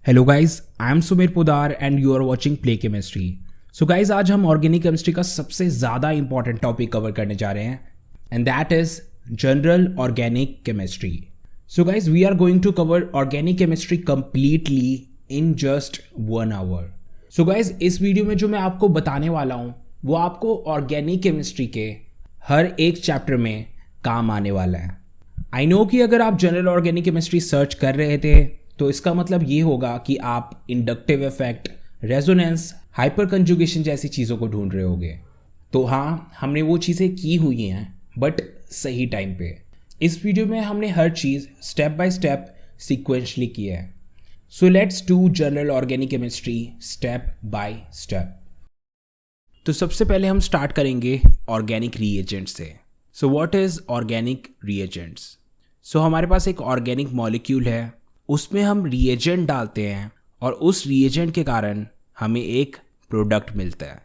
Hello guys, I am Sumeer Pudar and you are watching play chemistry. So guys, आज हम organic chemistry का सबसे ज़्यादा इंपॉर्टेंट टॉपिक कवर करने जा रहे हैं and that is general organic chemistry. So guys, we are going to cover organic chemistry completely in just 1 hour. So guys, इस वीडियो में जो मैं आपको बताने वाला हूँ वो आपको ऑर्गेनिक केमिस्ट्री के हर एक चैप्टर में काम आने वाला है। आई नो कि अगर आप जनरल ऑर्गेनिक केमिस्ट्री सर्च कर रहे थे तो इसका मतलब ये होगा कि आप inductive effect, resonance, hyper conjugation जैसी चीज़ों को ढूंढ रहे होगे। तो हाँ, हमने वो चीज़ें की हुई हैं बट सही टाइम पे। इस वीडियो में हमने हर चीज़ स्टेप बाय स्टेप सीक्वेंशली की है। So let's do general organic chemistry step by step. तो सबसे पहले हम स्टार्ट करेंगे ऑर्गेनिक रीएजेंट से। So what is organic reagents? So हमारे पास एक ऑर्गेनिक मॉलिक्यूल है, उसमें हम रीएजेंट डालते हैं और उस रीएजेंट के कारण हमें एक प्रोडक्ट मिलता है।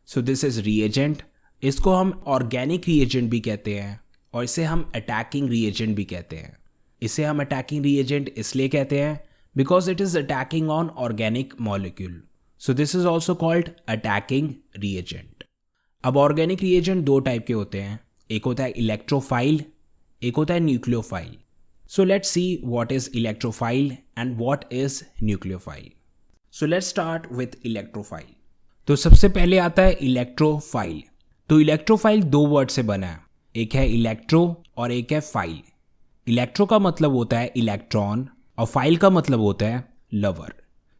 So this is reagent. इसको हम ऑर्गेनिक रीएजेंट भी कहते हैं और इसे हम अटैकिंग रीएजेंट भी कहते हैं। इसे हम अटैकिंग रीएजेंट इसलिए कहते हैं because it is attacking on organic molecule. So this is also called attacking reagent. अब ऑर्गेनिक रीएजेंट दो टाइप के होते हैं, एक होता है इलेक्ट्रोफाइल, एक होता है nucleophile. So let's see what is electrophile and what is nucleophile. So let's start with electrophile. तो सबसे पहले आता है इलेक्ट्रोफाइल। तो इलेक्ट्रोफाइल दो वर्ड से बना है, एक है इलेक्ट्रो और एक है फाइल। इलेक्ट्रो का मतलब होता है इलेक्ट्रॉन और फाइल का मतलब होता है lover.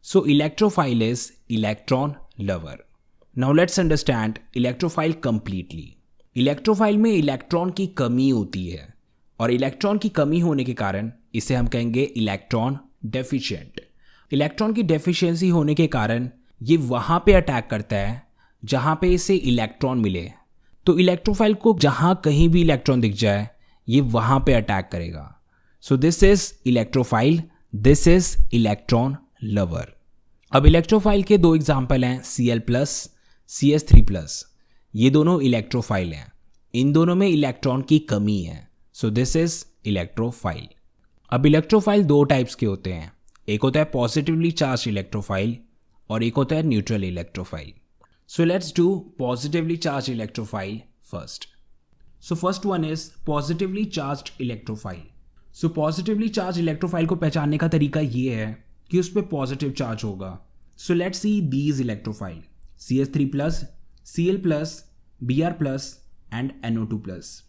So electrophile is electron lover. Now let's understand electrophile completely. Electrophile में इलेक्ट्रॉन की कमी होती है और इलेक्ट्रॉन की कमी होने के कारण इसे हम कहेंगे इलेक्ट्रॉन डेफिशिएंट। इलेक्ट्रॉन की डेफिशिएंसी होने के कारण ये वहाँ पे अटैक करता है जहाँ पे इसे इलेक्ट्रॉन मिले। तो इलेक्ट्रोफाइल को जहाँ कहीं भी इलेक्ट्रॉन दिख जाए ये वहाँ पे अटैक करेगा। So this is electrophile, this is electron lover. अब इलेक्ट्रोफाइल के दो एग्जाम्पल हैं Cl+, CS3+। ये दोनों इलेक्ट्रोफाइल हैं, इन दोनों में इलेक्ट्रॉन की कमी है। So this is electrophile. अब इलेक्ट्रोफाइल दो टाइप्स के होते हैं, एक होता है पॉजिटिवली चार्ज इलेक्ट्रोफाइल और एक होता है neutral electrophile. So let's do positively charge electrophile first. So first one is positively charge electrophile. So positively charge electrophile को पहचानने का तरीका ये है कि उस पर पॉजिटिव चार्ज होगा। So let's see these electrophile CS3+, Cl+, Br+ and NO2+।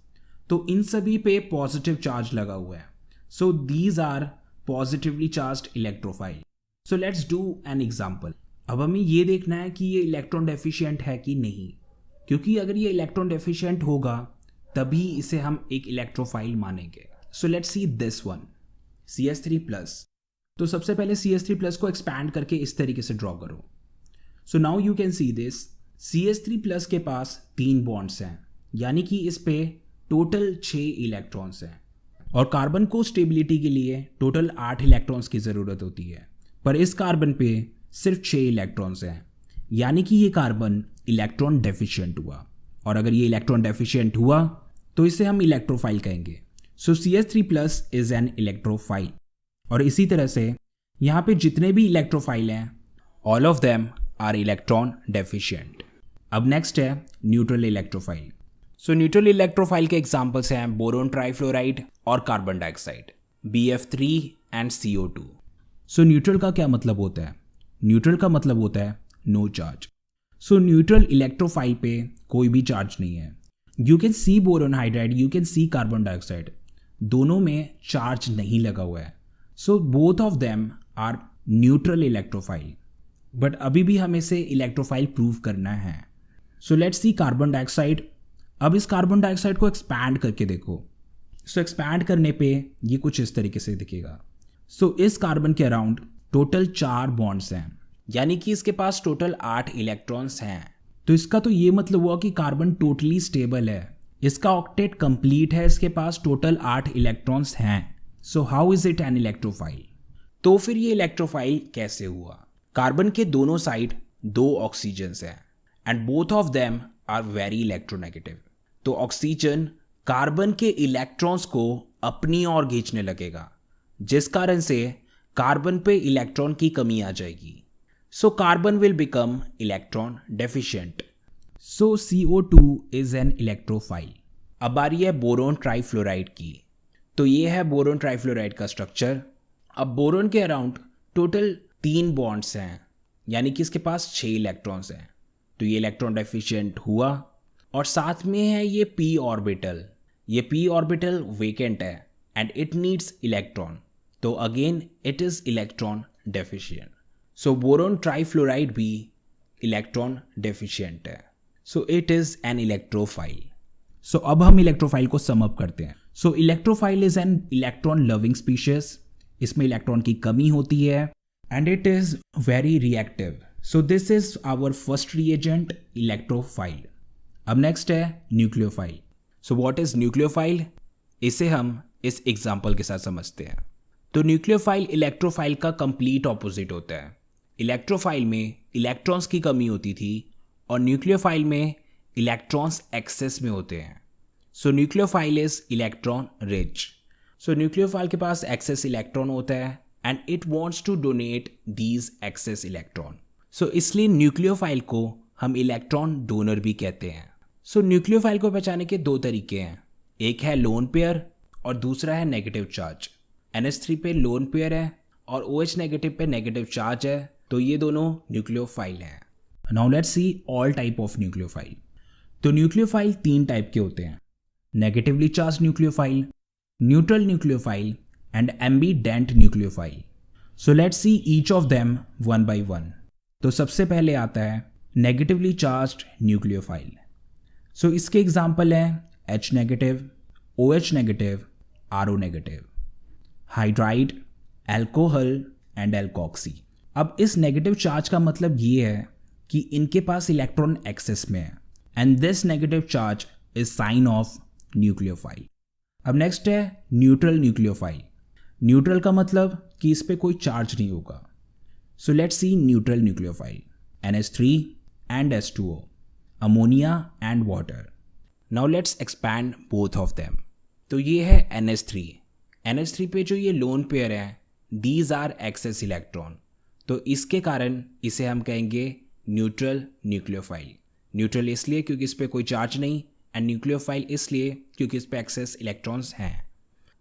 तो इन सभी पे पॉजिटिव चार्ज लगा हुआ है। So these are positively charged electrophile. So let's do an example. अब हमें ये देखना है कि ये इलेक्ट्रॉन डेफिशिएंट है कि नहीं, क्योंकि अगर ये इलेक्ट्रॉन डेफिशिएंट होगा तभी इसे हम एक इलेक्ट्रोफाइल मानेंगे। सो let's see this one CS3+। तो सबसे पहले CS3+ को एक्सपैंड करके इस तरीके से ड्रॉ करो। So now you can see this CS3+ के पास 3 बॉन्ड्स हैं, यानी कि इस पे टोटल 6 इलेक्ट्रॉन्स हैं और कार्बन को स्टेबिलिटी के लिए टोटल 8 इलेक्ट्रॉन्स की ज़रूरत होती है, पर इस कार्बन पे सिर्फ 6 इलेक्ट्रॉन्स हैं, यानी कि ये कार्बन इलेक्ट्रॉन डेफिशिएंट हुआ। और अगर ये इलेक्ट्रॉन डेफिशिएंट हुआ तो इसे हम इलेक्ट्रोफाइल कहेंगे। सो CS3+ इज एन इलेक्ट्रोफाइल। और इसी तरह से यहाँ पे जितने भी इलेक्ट्रोफाइल हैं all of them are electron deficient. अब नेक्स्ट है neutral electrophile. So neutral electrophile के एग्जाम्पल्स हैं बोरोन ट्राइफ्लोराइड और carbon dioxide, BF3 and CO2। So neutral का क्या मतलब होता है? न्यूट्रल का मतलब होता है no charge. So neutral electrophile पे कोई भी चार्ज नहीं है। You can see boron hydride, you can see carbon dioxide, दोनों में चार्ज नहीं लगा हुआ है। So both of them are neutral electrophile, but अभी भी हमें से इलेक्ट्रोफाइल प्रूव करना है। So let's see carbon dioxide. अब इस कार्बन डाइऑक्साइड को एक्सपैंड करके देखो। सो एक्सपैंड करने पे ये कुछ इस तरीके से दिखेगा। सो इस कार्बन के अराउंड टोटल 4 बॉन्ड्स हैं, यानी कि इसके पास टोटल 8 इलेक्ट्रॉन्स हैं। तो इसका तो ये मतलब हुआ कि कार्बन टोटली स्टेबल है, इसका ऑक्टेट कंप्लीट है, इसके पास टोटल 8 इलेक्ट्रॉन्स हैं। So how is it an electrophile? तो फिर ये इलेक्ट्रोफाइल कैसे हुआ? कार्बन के दोनों साइड 2 ऑक्सीजन्स हैं and both of them are very electronegative. तो ऑक्सीजन कार्बन के इलेक्ट्रॉन्स को अपनी ओर खींचने लगेगा, जिस कारण से कार्बन पे इलेक्ट्रॉन की कमी आ जाएगी। So carbon will become electron deficient. So CO2 is an electrophile. अब बारी है बोरोन ट्राइफ्लोराइड की। तो ये है बोरोन ट्राइफ्लोराइड का स्ट्रक्चर। अब बोरोन के अराउंड टोटल 3 बॉन्ड्स हैं, यानी कि इसके पास 6 इलेक्ट्रॉन्स हैं। तो ये इलेक्ट्रॉन डेफिशिएंट हुआ। और साथ में है ये p ऑर्बिटल। ये p ऑर्बिटल वेकेंट है एंड इट नीड्स इलेक्ट्रॉन, तो again it is electron deficient. So boron trifluoride भी इलेक्ट्रॉन डेफिशिएंट है। So it is an electrophile. So अब हम इलेक्ट्रोफाइल को सम अप करते हैं। So electrophile is an electron loving species. इसमें इलेक्ट्रॉन की कमी होती है and it is very reactive. So this is our first reagent, electrophile. अब नेक्स्ट है nucleophile. So what is nucleophile? इसे हम इस एग्जाम्पल के साथ समझते हैं। तो न्यूक्लियोफाइल इलेक्ट्रोफाइल का कंप्लीट ऑपोजिट होता है। इलेक्ट्रोफाइल में इलेक्ट्रॉन्स की कमी होती थी और न्यूक्लियोफाइल में इलेक्ट्रॉन्स एक्सेस में होते हैं। So nucleophile is electron rich. So nucleophile के पास एक्सेस इलेक्ट्रॉन होता है and it wants to donate these excess electron. So इसलिए न्यूक्लियोफाइल को हम इलेक्ट्रॉन डोनर भी कहते हैं। सो न्यूक्लियोफाइल को पहचानने के 2 तरीके हैं। एक है लोन पेयर और दूसरा है नेगेटिव चार्ज। NH3 पे लोन पेयर है और OH नेगेटिव पे नेगेटिव चार्ज है, तो ये दोनों न्यूक्लियोफाइल हैं। Now let's see all type of nucleophile. तो न्यूक्लियोफाइल 3 टाइप के होते हैं, negatively charge nucleophile, neutral nucleophile and ambident nucleophile. So let's see each of them one by one. तो सबसे पहले आता है नेगेटिवली चार्ज्ड न्यूक्लियोफाइल। सो इसके एग्जाम्पल हैं H negative, OH negative, RO negative, hydride, alcohol and alkoxy. अब इस negative charge का मतलब ये है कि इनके पास इलेक्ट्रॉन एक्सेस में है and this negative charge is sine of nucleophile. अब नेक्स्ट है न्यूट्रल न्यूक्लियोफाइल। न्यूट्रल का मतलब कि इस पे कोई चार्ज नहीं होगा। So let's C neutral nucleophile, NH3 and H2O, ammonia and water. Now let's expand both of them. तो ये है NH3। NH3 पे जो ये लोन पेयर है, दीज आर एक्सेस इलेक्ट्रॉन, तो इसके कारण इसे हम कहेंगे न्यूट्रल न्यूक्लियोफाइल। न्यूट्रल इसलिए क्योंकि इस पर कोई चार्ज नहीं एंड न्यूक्लियोफाइल इसलिए क्योंकि इस पर एक्सेस इलेक्ट्रॉन्स हैं।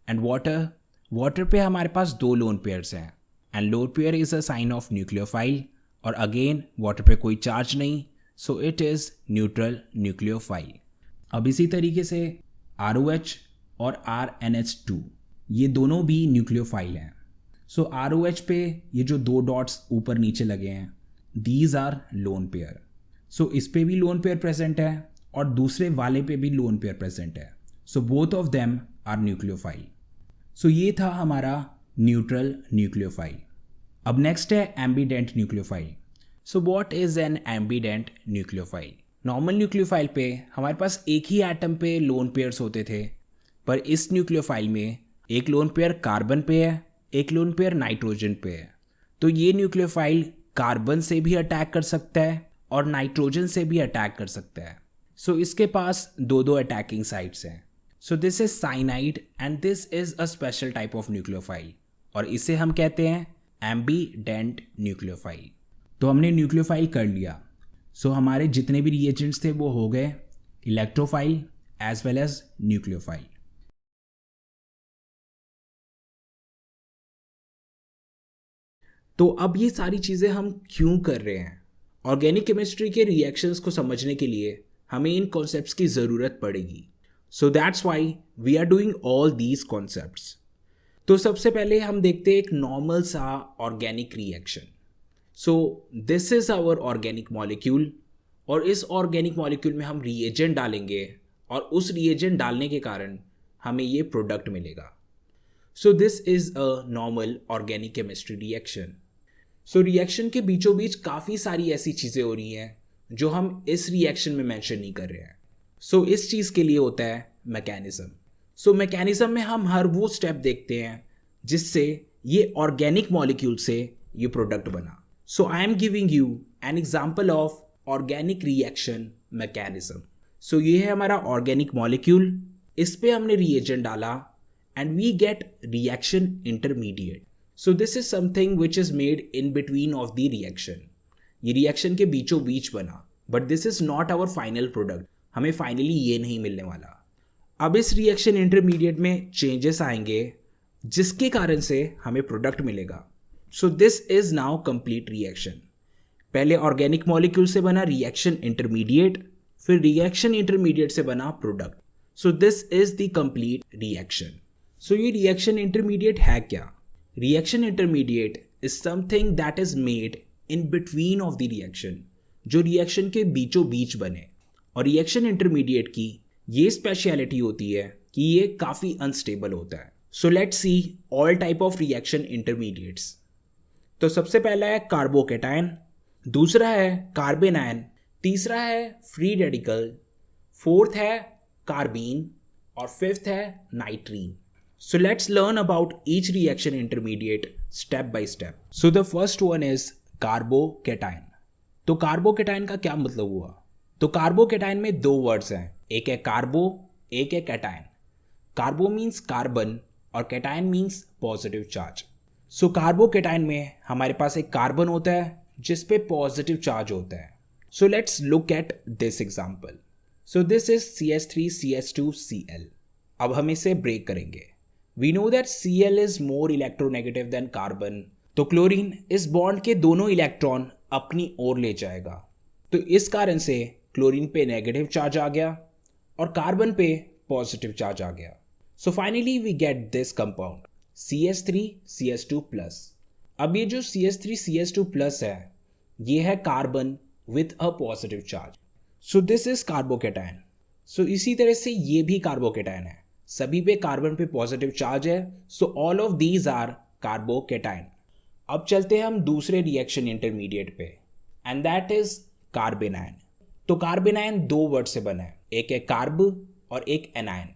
एंड वाटर पे हमारे पास 2 लोन पेयर्स हैं and lone pair is a sign of nucleophile और अगेन वाटर पे कोई चार्ज नहीं, so it is neutral nucleophile. अब इसी तरीके से ROH और RNH2 ये दोनों भी न्यूक्लियोफाइल हैं। सो ROH पे ये जो 2 डॉट्स ऊपर नीचे लगे हैं, दीज आर लोन पेयर। सो इस पे भी लोन पेयर प्रेजेंट है और दूसरे वाले पे भी लोन पेयर प्रेजेंट है। So both of them are nucleophile. So ये था हमारा न्यूट्रल न्यूक्लियोफाइल। अब नेक्स्ट है ambident nucleophile. So what is an ambident nucleophile? Normal nucleophile पे हमारे पास एक ही एटम पे लोन पेयर्स होते थे, पर इस न्यूक्लियोफाइल में एक लोन पेयर कार्बन पे है, एक लोन पेयर नाइट्रोजन पे है। तो ये न्यूक्लियोफाइल कार्बन से भी अटैक कर सकता है और नाइट्रोजन से भी अटैक कर सकता है। सो इसके पास 2 अटैकिंग साइट्स हैं। So this is cyanide and this is a special type of nucleophile और इसे हम कहते हैं एम्बीडेंट न्यूक्लियोफाइल। तो हमने न्यूक्लियोफाइल कर लिया। सो हमारे जितने भी रिएजेंट्स थे वो हो गए electrophile as well as nucleophile. तो अब ये सारी चीज़ें हम क्यों कर रहे हैं? ऑर्गेनिक केमिस्ट्री के रिएक्शंस को समझने के लिए हमें इन कॉन्सेप्ट्स की ज़रूरत पड़ेगी। So that's why we are doing all these concepts. तो सबसे पहले हम देखते हैं एक नॉर्मल सा organic reaction. So this is our organic molecule और इस ऑर्गेनिक मॉलिक्यूल में हम रिएजेंट डालेंगे और उस रिएजेंट डालने के कारण हमें ये प्रोडक्ट मिलेगा। So this is a normal organic chemistry reaction. So reaction के बीचों बीच काफ़ी सारी ऐसी चीज़ें हो रही हैं जो हम इस रिएक्शन में मेंशन नहीं कर रहे हैं। सो इस चीज़ के लिए होता है मैकेनिज्म। सो मैकेनिज्म में हम हर वो स्टेप देखते हैं जिससे ये ऑर्गेनिक मॉलिक्यूल से ये प्रोडक्ट बना। So I am giving you an example of organic reaction mechanism. So ये है हमारा ऑर्गेनिक मॉलिक्यूल, इस पे हमने रिएजेंट डाला and we get reaction intermediate. So this is something which is made in between of the reaction. ये reaction के बीचों बीच बना, but this is not our final product. हमें फाइनली ये नहीं मिलने वाला. अब इस रिएक्शन इंटरमीडिएट में चेंजेस आएंगे जिसके कारण से हमें प्रोडक्ट मिलेगा. So this is now complete reaction. पहले ऑर्गेनिक मॉलिक्यूल से बना रिएक्शन इंटरमीडिएट, फिर रिएक्शन इंटरमीडिएट से बना product. So this is the complete reaction. So ये रिएक्शन इंटरमीडिएट है क्या? Reaction intermediate is something that is made in between of the reaction, जो रिएक्शन के बीचों बीच बने. और रिएक्शन इंटरमीडिएट की ये स्पेशलिटी होती है कि ये काफ़ी अनस्टेबल होता है. So let's see all type of reaction intermediates. तो सबसे पहला है कार्बोकेटायन, दूसरा है कार्बेनायन, तीसरा है फ्री रेडिकल, फोर्थ है कार्बीन और फिफ्थ है नाइट्रीन. So let's learn about each reaction intermediate step by step. So the first one is carbocation. तो कार्बोकेटायन का क्या मतलब हुआ? तो कार्बोकेटायन में दो वर्ड्स हैं, एक है कार्बो, एक है कैटायन. कार्बो मीन्स कार्बन और कैटायन मीन्स पॉजिटिव चार्ज. सो कार्बोकेटायन में हमारे पास एक कार्बन होता है जिस पे पॉजिटिव चार्ज होता है. So let's look at this example. So this is CH3CH2Cl. अब हम इसे ब्रेक करेंगे. We know that Cl is more electronegative than carbon. तो क्लोरीन इस बॉन्ड के दोनों इलेक्ट्रॉन अपनी ओर ले जाएगा. तो इस कारण से क्लोरीन पे नेगेटिव चार्ज आ गया और कार्बन पे पॉजिटिव चार्ज आ गया. So finally we get this compound CH3CH2+. अब ये जो CH3CH2+ है ये है carbon with a positive charge. So this is carbocation. So इसी तरह से ये भी कार्बोकेटायन है, सभी पे कार्बन पे पॉजिटिव चार्ज है. So all of these are carbocation. अब चलते हैं हम दूसरे रिएक्शन इंटरमीडिएट पे एंड दैट इज कार्बेनायन. तो कार्बेनायन दो वर्ड से बना है, एक है कार्ब और एक एनायन.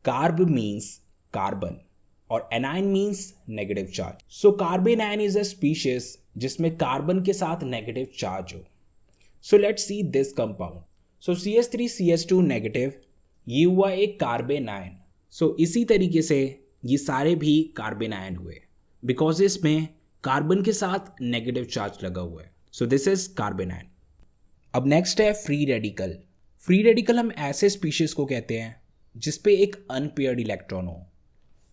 कार्ब मीन्स कार्बन और anion means negative charge. So carbanion is a species जिसमें कार्बन के साथ नेगेटिव चार्ज हो. So let's see this compound. So CH3CH2 negative, ये हुआ एक कार्बेनायन. सो इसी तरीके से ये सारे भी कार्बेनायन हुए बिकॉज इसमें कार्बन के साथ नेगेटिव चार्ज लगा हुआ है. So this is carbanion. अब नेक्स्ट है फ्री रेडिकल. फ्री रेडिकल हम ऐसे स्पीशीज को कहते हैं जिसपे एक अनपेयर्ड इलेक्ट्रॉन हो.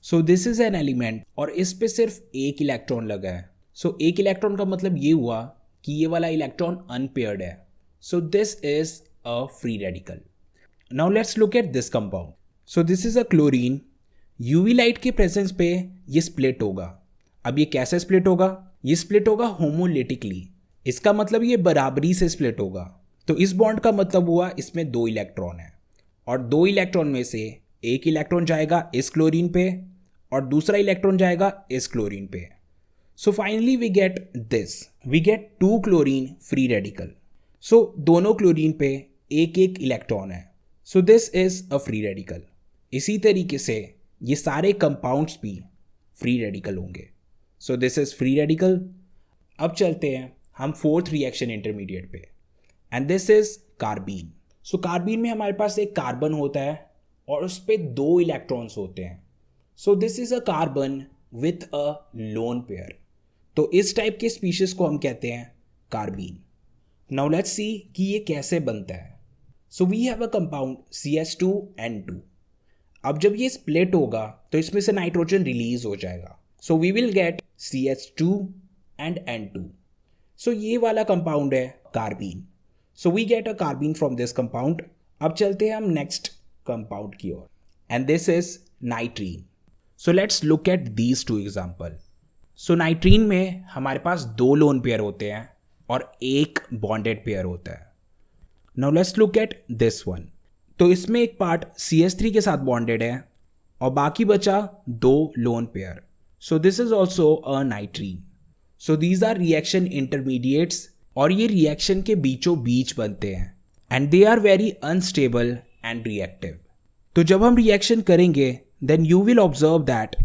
सो दिस इज एन एलिमेंट और इस पे सिर्फ एक इलेक्ट्रॉन लगा है. सो एक इलेक्ट्रॉन का मतलब ये हुआ कि ये वाला इलेक्ट्रॉन अनपेयर्ड है. So this is a free radical. Now let's look at this compound. So this is a chlorine. UV light के प्रेजेंस पे ये स्प्लिट होगा. अब ये कैसे स्प्लिट होगा? ये स्प्लिट होगा होमोलिटिकली. इसका मतलब ये बराबरी से स्प्लिट होगा. तो इस बॉन्ड का मतलब हुआ इसमें दो इलेक्ट्रॉन है और दो इलेक्ट्रॉन में से एक इलेक्ट्रॉन जाएगा इस क्लोरीन पे और दूसरा इलेक्ट्रॉन जाएगा इस क्लोरीन पे. So finally we get this. We get two chlorine free radical. So दोनों क्लोरीन पे एक एक इलेक्ट्रॉन है. So this is a free radical. इसी तरीके से ये सारे कंपाउंड्स भी फ्री रेडिकल होंगे. सो दिस इज फ्री रेडिकल. अब चलते हैं हम फोर्थ रिएक्शन इंटरमीडिएट पे and this is carbene. So carbene में हमारे पास एक कार्बन होता है और उस पर दो इलेक्ट्रॉन्स होते हैं. So this is a carbon with a lone pair. तो इस टाइप के स्पीशीज को हम कहते हैं कार्बीन. नाउ लेट्स सी कि ये कैसे बनता है. So we have a compound CH2N2. अब जब ये स्प्लिट होगा तो इसमें से नाइट्रोजन रिलीज हो जाएगा. So we will get CH2 and N2. So ये वाला कंपाउंड है carbene. So we get a carbene from this compound. अब चलते हैं हम नेक्स्ट कंपाउंड की ओर and this is nitrene. So let's look at these two example. So nitrene में हमारे पास दो लोन पेयर होते हैं और एक बॉन्डेड पेयर होता है. Now let's look at this one. तो इसमें एक पार्ट CH3 के साथ बॉन्डेड है और बाकी बचा दो lone pair. So this is also a nitrene. So these are reaction intermediates और ये रिएक्शन के बीचों बीच बनते हैं and they are very unstable and reactive. तो जब हम रिएक्शन करेंगे then you will observe that.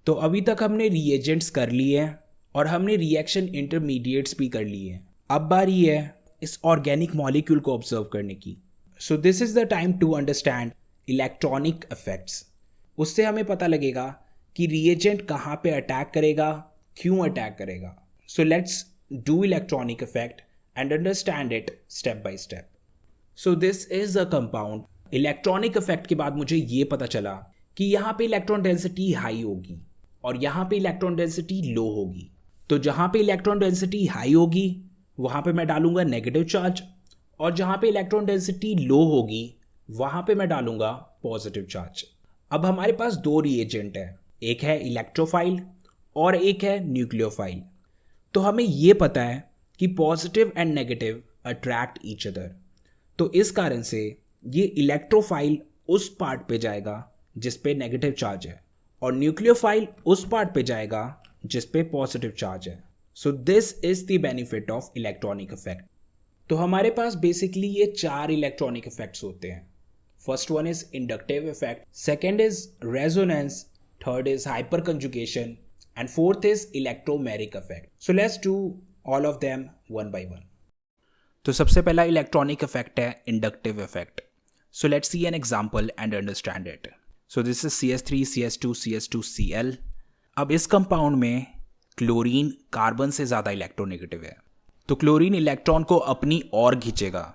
तो अभी तक हमने रिएजेंट्स कर लिए हैं और हमने रिएक्शन इंटरमीडिएट्स भी कर लिए हैं. अब बारी है इस ऑर्गेनिक मॉलिक्यूल को ऑब्जर्व करने की. So this is the time to understand electronic effects. उससे हमें पता लगेगा कि रिएजेंट कहाँ पे अटैक करेगा, क्यों अटैक करेगा. So let's do electronic effect and understand it step by step. So this is a compound. Electronic effect के बाद मुझे ये पता चला कि यहाँ पे इलेक्ट्रॉन डेंसिटी हाई होगी और यहाँ पे इलेक्ट्रॉन डेंसिटी लो होगी. तो जहाँ पे इलेक्ट्रॉन डेंसिटी हाई होगी वहाँ पे मैं डालूंगा नेगेटिव चार्ज, और जहाँ पे इलेक्ट्रॉन डेंसिटी लो होगी वहाँ पे मैं डालूंगा पॉजिटिव चार्ज. अब हमारे पास दो रिएजेंट है, एक है इलेक्ट्रोफाइल और एक है न्यूक्लियोफाइल. तो हमें ये पता है कि positive and negative attract each other. तो इस कारण से ये इलेक्ट्रोफाइल उस पार्ट पे जाएगा जिस पे नेगेटिव चार्ज है और न्यूक्लियोफाइल उस पार्ट पे जाएगा जिस पे पॉजिटिव चार्ज है. So this is the benefit of electronic effect. तो हमारे पास बेसिकली ये चार इलेक्ट्रॉनिक इफेक्ट्स होते हैं. First one is inductive effect, second is resonance, third is hyperconjugation and fourth is electromeric effect. So let's do all of them one by one. तो सबसे पहला electronic effect है inductive effect. So let's see an example and understand it. So this is CS3 CS2 CS2Cl. अब इस compound में chlorine carbon से ज़्यादा electronegative है, तो क्लोरीन इलेक्ट्रॉन को अपनी ओर खींचेगा.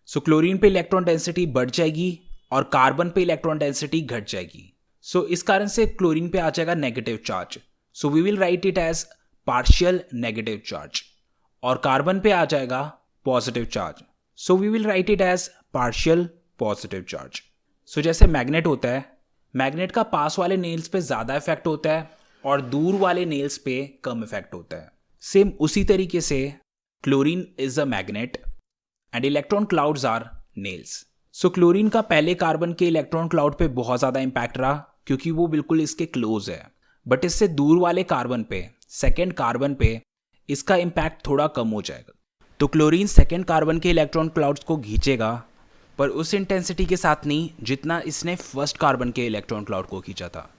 सो क्लोरीन पे इलेक्ट्रॉन डेंसिटी बढ़ जाएगी और कार्बन पे इलेक्ट्रॉन डेंसिटी घट जाएगी. सो इस कारण से क्लोरीन पे आ जाएगा negative charge. So we will write it as partial negative charge. और कार्बन पे आ जाएगा positive charge. So we will write it as partial positive charge. सो जैसे मैग्नेट होता है, मैग्नेट का पास वाले नेल्स पे ज़्यादा इफेक्ट होता है और दूर वाले नेल्स पे कम इफेक्ट होता है. सेम उसी तरीके से chlorine is a magnet and electron clouds are nails. So chlorine का पहले कार्बन के इलेक्ट्रॉन क्लाउड पे बहुत ज़्यादा इम्पैक्ट रहा क्योंकि वो बिल्कुल इसके क्लोज है, बट इससे दूर वाले कार्बन पे, सेकेंड कार्बन पे इसका इम्पैक्ट थोड़ा कम हो जाएगा. तो क्लोरीन सेकेंड कार्बन के इलेक्ट्रॉन क्लाउड्स को खींचेगा, पर उस इंटेंसिटी के साथ नहीं जितना इसने फर्स्ट कार्बन के इलेक्ट्रॉन क्लाउड को खींचा था.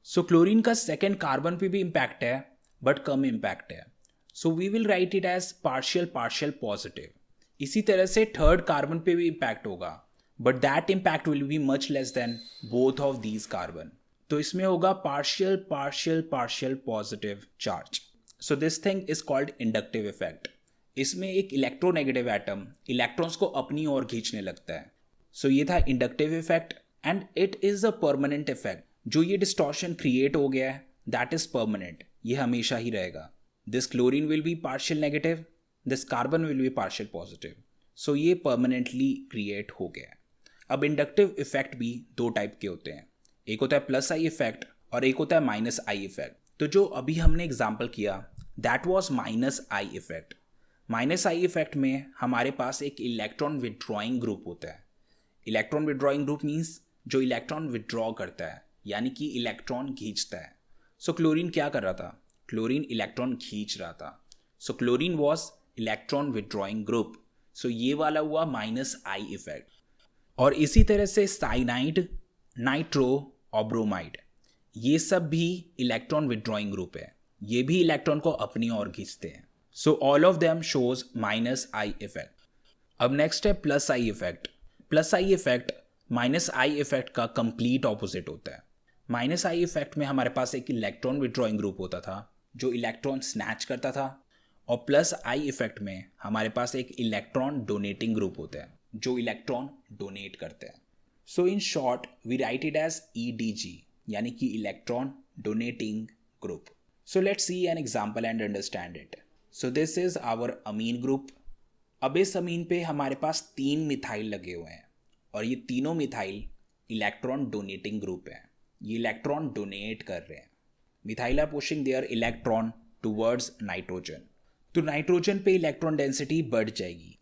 सो क्लोरीन का सेकेंड कार्बन पे भी इम्पैक्ट है बट कम इम्पैक्ट है. So we will write it as partial partial positive. इसी तरह से थर्ड कार्बन पे भी इम्पैक्ट होगा but that impact will be much less than both of these carbon. तो इसमें होगा partial partial partial positive charge. So this thing is called inductive effect. इसमें एक इलेक्ट्रोनेगेटिव एटम इलेक्ट्रॉन्स को अपनी ओर खींचने लगता है. सो ये था inductive effect and it is a permanent effect. जो ये डिस्टॉर्शन क्रिएट हो गया है दैट इज परमानेंट, ये हमेशा ही रहेगा. This chlorine will be partial negative, this carbon will be partial positive. So ये परमानेंटली क्रिएट हो गया है. अब इंडक्टिव इफेक्ट भी दो टाइप के होते हैं, एक होता है प्लस आई इफेक्ट और एक होता है माइनस आई इफेक्ट. तो जो अभी हमने एग्जाम्पल किया that was minus I effect. Minus I effect में हमारे पास एक इलेक्ट्रॉन विड्रॉइंग ग्रुप होता है. इलेक्ट्रॉन विड्रॉइंग ग्रुप मीन्स जो इलेक्ट्रॉन विड्रॉ करता है, यानी कि इलेक्ट्रॉन खींचता है. सो क्लोरीन क्या कर रहा था? क्लोरीन इलेक्ट्रॉन खींच रहा था. So chlorine was electron withdrawing group. So ये वाला हुआ माइनस आई इफेक्ट. और इसी तरह से साइनाइड, नाइट्रो और ब्रोमाइड, ये सब भी इलेक्ट्रॉन विड्रॉइंग ग्रुप है, ये भी इलेक्ट्रॉन को अपनी ओर खींचते हैं. सो all of them shows minus I effect. अब नेक्स्ट है plus I effect. Plus I effect minus I effect का कंप्लीट ऑपोजिट होता है. माइनस आई इफेक्ट में हमारे पास एक इलेक्ट्रॉन विड्रॉइंग ग्रुप होता था जो इलेक्ट्रॉन स्नैच करता था, और प्लस आई इफेक्ट में हमारे पास एक इलेक्ट्रॉन डोनेटिंग ग्रुप होता है जो इलेक्ट्रॉन डोनेट करते हैं. So in short we write it as EDG, यानी कि electron donating group. So let's see an example and understand it. So this is our amine group. अब इस अमीन पे हमारे पास 3 मिथाइल लगे हुए हैं और ये तीनों मिथाइल इलेक्ट्रॉन डोनेटिंग ग्रुप है, ये इलेक्ट्रॉन डोनेट कर रहे हैं. Methyl are pushing their electron towards nitrogen. तो नाइट्रोजन पे इलेक्ट्रॉन डेंसिटी बढ़ जाएगी.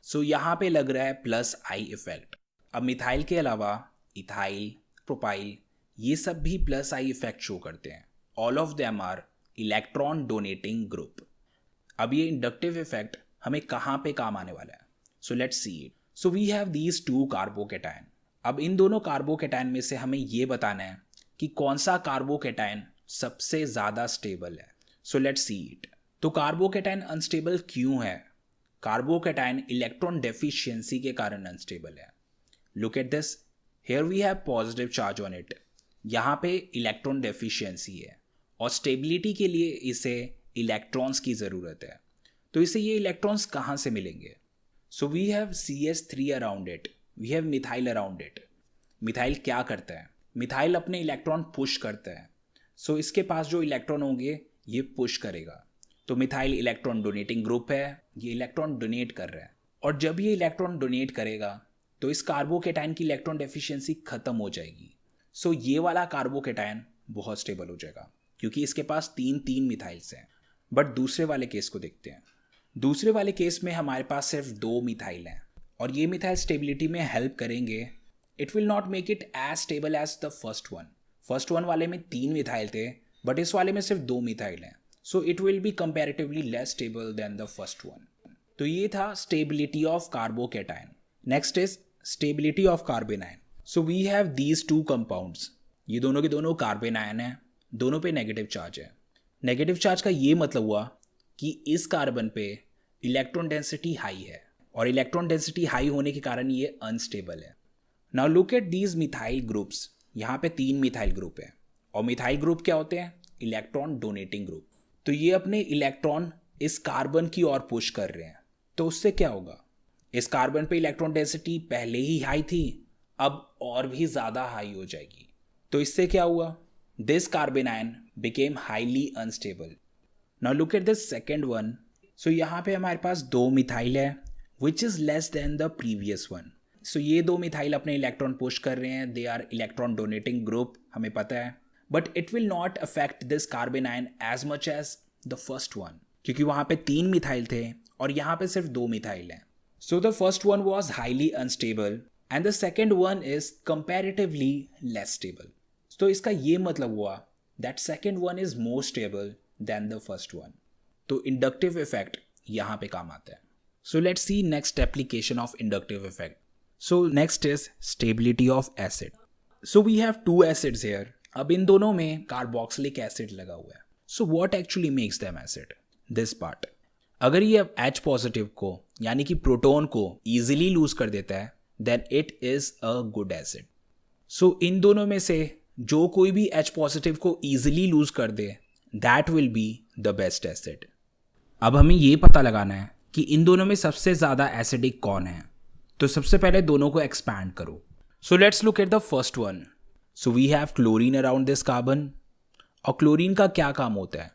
सो यहाँ पे लग रहा है प्लस आई इफेक्ट. अब मिथाइल के अलावा इथाइल, प्रोपाइल, ये सब भी प्लस आई इफेक्ट शो करते हैं. All of them are electron donating group. अब ये इंडक्टिव इफेक्ट हमें कहाँ पे काम आने वाला है? So let's see it. So we have these 2 carbocation. अब इन दोनों कार्बोकेटायन में से हमें ये बताना है कि कौन सा कार्बोकेटायन सबसे ज़्यादा स्टेबल है. So let's see it. तो कार्बोकेटायन अनस्टेबल क्यों है? कार्बोकेटायन इलेक्ट्रॉन डेफिशिएंसी के कारण अनस्टेबल है. Look at this. Here we have positive charge on it यहाँ पे इलेक्ट्रॉन डेफिशिएंसी है और स्टेबिलिटी के लिए इसे इलेक्ट्रॉन्स की ज़रूरत है। तो इसे ये इलेक्ट्रॉन्स कहाँ से मिलेंगे? So we have CH3 around it, we have methyl around it. Methyl क्या करता है? मिथाइल अपने इलेक्ट्रॉन पुश करता है। सो इसके पास जो इलेक्ट्रॉन होंगे ये पुश करेगा। तो मिथाइल इलेक्ट्रॉन डोनेटिंग ग्रुप है, ये इलेक्ट्रॉन डोनेट कर रहा है। और जब ये इलेक्ट्रॉन डोनेट करेगा तो इस कार्बोकेटाइन की इलेक्ट्रॉन डेफिशिएंसी खत्म हो जाएगी। सो ये वाला कार्बोकेटाइन बहुत स्टेबल हो जाएगा क्योंकि इसके पास तीन मिथाइल्स हैं। बट दूसरे वाले केस को देखते हैं। दूसरे वाले केस में हमारे पास सिर्फ 2 मिथाइल हैं और ये मिथाइल स्टेबिलिटी में हेल्प करेंगे। It will not make it as stable as the first one. First one वाले में 3 मिथाइल थे बट इस वाले में सिर्फ 2 मिथाइल हैं। So it will be comparatively less stable than the first one. तो ये था stability of carbocation. Next is stability of carbanion. So we have these 2 compounds. ये दोनों के दोनों कार्बन आयन हैं, दोनों पे नेगेटिव चार्ज है। नेगेटिव चार्ज का ये मतलब हुआ कि इस कार्बन पे इलेक्ट्रॉन डेंसिटी हाई है और इलेक्ट्रॉन डेंसिटी हाई होने के कारण ये अनस्टेबल है। Now look at these methyl groups. यहाँ पे 3 मिथाइल ग्रुप है और मिथाइल ग्रुप क्या होते हैं? Electron donating group. तो ये अपने इलेक्ट्रॉन इस कार्बन की ओर पुश कर रहे हैं। तो उससे क्या होगा? इस कार्बन पे इलेक्ट्रॉन डेंसिटी पहले ही हाई थी, अब और भी ज़्यादा हाई हो जाएगी। तो इससे क्या हुआ? This carbon ion became highly unstable. Now look at this second one. So यहाँ पे हमारे पास 2 मिथाइल है which is less than the previous one. So ये 2 मिथाइल अपने इलेक्ट्रॉन पुश कर रहे हैं, they are electron donating group, हमें पता है। But it will not affect this carbon ion as much as the first one क्योंकि वहाँ पे 3 मिथाइल थे और यहाँ पे सिर्फ 2 मिथाइल हैं। So the first one was highly unstable and the second one is comparatively less stable. तो इसका ये मतलब हुआ that second one is more stable than the first one. तो इंडक्टिव इफेक्ट यहाँ पे काम आता है। So let's see next application of inductive effect. So next is stability of acid. So we have 2 acids here. अब इन दोनों में कार्बोक्सिलिक एसिड लगा हुआ है। So what actually makes them acid? This part. अगर ये H पॉजिटिव को यानी कि प्रोटॉन को इजीली लूज कर देता है then it is a good acid. So इन दोनों में से जो कोई भी H पॉजिटिव को इजीली लूज कर दे that will be the best acid. अब हमें ये पता लगाना है कि इन दोनों में सबसे ज़्यादा एसिडिक कौन है। तो सबसे पहले दोनों को एक्सपैंड करो। So let's look at the first one. So we have chlorine around this carbon. और क्लोरीन का क्या काम होता है?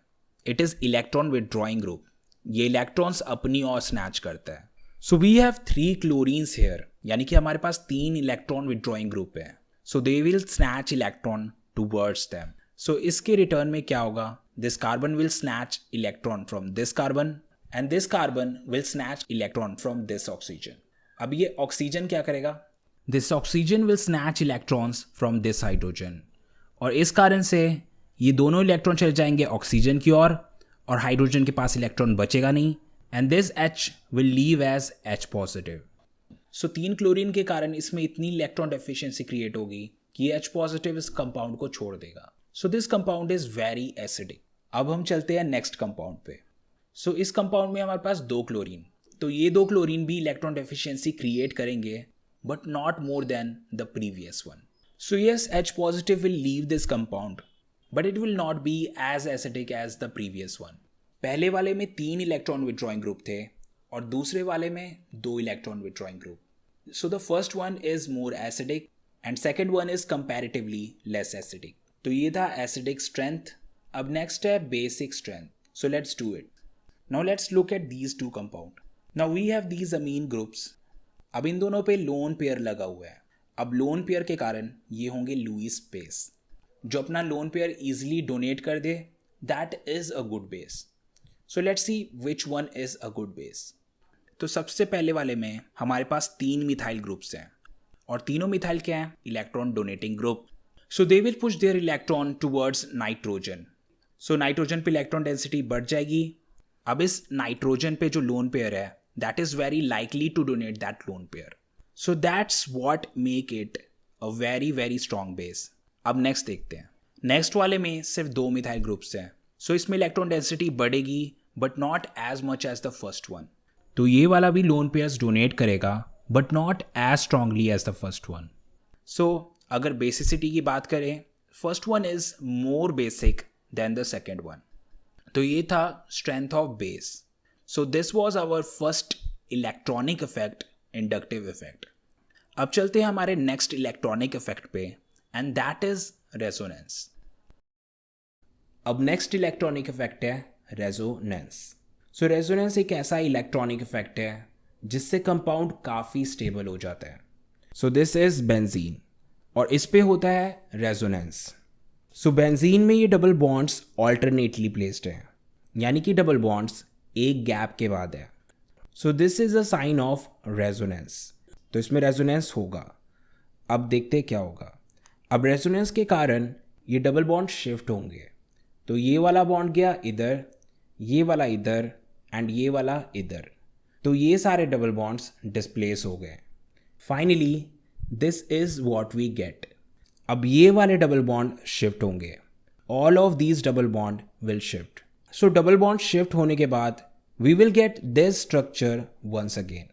It is electron withdrawing group. ये इलेक्ट्रॉन्स अपनी ओर स्नैच करता है। So we have 3 chlorines here यानी कि हमारे पास 3 इलेक्ट्रॉन विदड्रॉइंग ग्रुप है। So they will snatch electron towards them. So इसके रिटर्न में क्या होगा? This carbon will snatch electron from this carbon and this carbon will snatch electron from this oxygen. अब ये ऑक्सीजन क्या करेगा? This oxygen will snatch electrons from this hydrogen और इस कारण से ये दोनों इलेक्ट्रॉन चले जाएंगे ऑक्सीजन की ओर और हाइड्रोजन के पास इलेक्ट्रॉन बचेगा नहीं and this H will leave as H positive. So 3 chlorine के कारण इसमें इतनी इलेक्ट्रॉन डेफिशिएंसी क्रिएट होगी कि H पॉजिटिव इस कंपाउंड को छोड़ देगा। सो this compound is very acidic. अब हम चलते हैं नेक्स्ट कंपाउंड पे। सो इस कंपाउंड में हमारे पास 2 क्लोरीन। तो ये 2 क्लोरीन भी इलेक्ट्रॉन डेफिशिएंसी क्रिएट करेंगे but not more than the previous one. So yes H positive will leave this compound but it will not be as acidic as the previous one. पहले वाले में 3 electron withdrawing group थे और दूसरे वाले में 2 electron withdrawing group. So the first one is more acidic and second one is comparatively less acidic. तो ये था acidic strength. अब next है basic strength. So let's do it. Now let's look at these two compound. Now we have these amine groups. अब इन दोनों पे lone pair लगा हुआ है. अब लोन पेयर के कारण ये होंगे लुईस बेस. जो अपना लोन पेयर इजीली डोनेट कर दे that is a good base. So let's see which one is a good base. तो सबसे पहले वाले में हमारे पास 3 मिथाइल ग्रुप्स हैं और तीनों मिथाइल क्या हैं? Electron donating group. So they will push their electron towards nitrogen. So nitrogen पे इलेक्ट्रॉन डेंसिटी बढ़ जाएगी. अब इस नाइट्रोजन पे जो लोन पेयर है that is very likely to donate that lone pair. So that's what make it a very very strong base. अब next देखते हैं. नेक्स्ट वाले में सिर्फ 2 मिथाइल ग्रुप्स हैं. सो इसमें इलेक्ट्रॉन डेंसिटी बढ़ेगी but not as much as the first one. तो ये वाला भी लोन पेयर्स डोनेट करेगा but not as strongly as the first one. So अगर बेसिसिटी की बात करें first one is more basic than the second one. तो ये था strength of base. So this was our first electronic effect, inductive effect. अब चलते हैं हमारे नेक्स्ट इलेक्ट्रॉनिक इफेक्ट पे, एंड दैट इज रेजोनेंस. अब नेक्स्ट इलेक्ट्रॉनिक इफेक्ट है रेजोनेंस. सो रेजोनेंस एक ऐसा इलेक्ट्रॉनिक इफेक्ट है जिससे कंपाउंड काफ़ी स्टेबल हो जाता है. सो दिस इज बेंजीन, और इस पे होता है रेजोनेंस. सो बेंजीन में ये डबल बॉन्ड्स ऑल्टरनेटली प्लेस्ड हैं, यानी कि डबल बॉन्ड्स एक गैप के बाद है. So this is a sign of resonance. तो इसमें रेजोनेंस होगा. अब देखते क्या होगा. अब रेजोनेंस के कारण ये डबल बॉन्ड शिफ्ट होंगे. तो ये वाला बॉन्ड गया इधर, ये वाला इधर, एंड ये वाला इधर. तो ये सारे डबल बॉन्ड्स डिस्प्लेस हो गए. Finally this is what we get. अब ये वाले डबल बॉन्ड शिफ्ट होंगे. All of these double bond will shift. So double bond shift होने के बाद we will get this structure once again.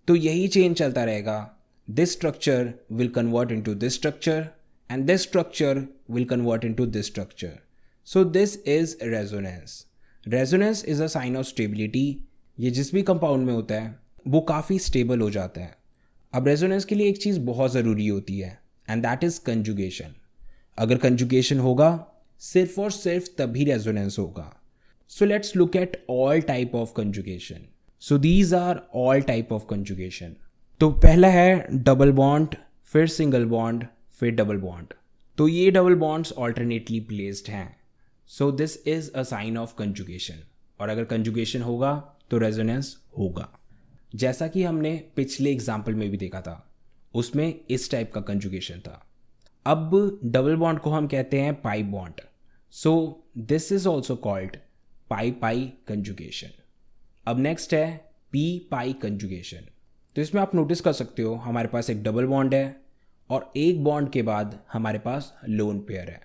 तो यही चेंज चलता रहेगा. This structure will convert into this structure, and this structure will convert into this structure. So this is resonance. Resonance is a sign of stability. ये जिस भी compound में होता है वो काफ़ी स्टेबल हो जाता है. अब रेजोनेंस के लिए एक चीज़ बहुत ज़रूरी होती है, एंड दैट इज़ कंजुगेशन. अगर कंजुगेशन होगा सिर्फ और सिर्फ तभी रेजोनेंस होगा. So let's look at all type of conjugation. So these are all type of conjugation. तो पहला है डबल बॉन्ड, फिर सिंगल बॉन्ड, फिर डबल बॉन्ड. तो ये डबल बॉन्ड्स ऑल्टरनेटली प्लेस्ड हैं. So this is a sign of conjugation. और अगर कंजुगेशन होगा तो रेजोनेंस होगा. जैसा कि हमने पिछले एग्जाम्पल में भी देखा था, उसमें इस टाइप का कंजुगेशन था. अब डबल बॉन्ड को हम कहते हैं pi bond. So this is also called pi pi conjugation. अब नेक्स्ट है पी पाई कंजुगेशन. तो इसमें आप नोटिस कर सकते हो हमारे पास एक डबल बॉन्ड है और एक बॉन्ड के बाद हमारे पास लोन पेयर है.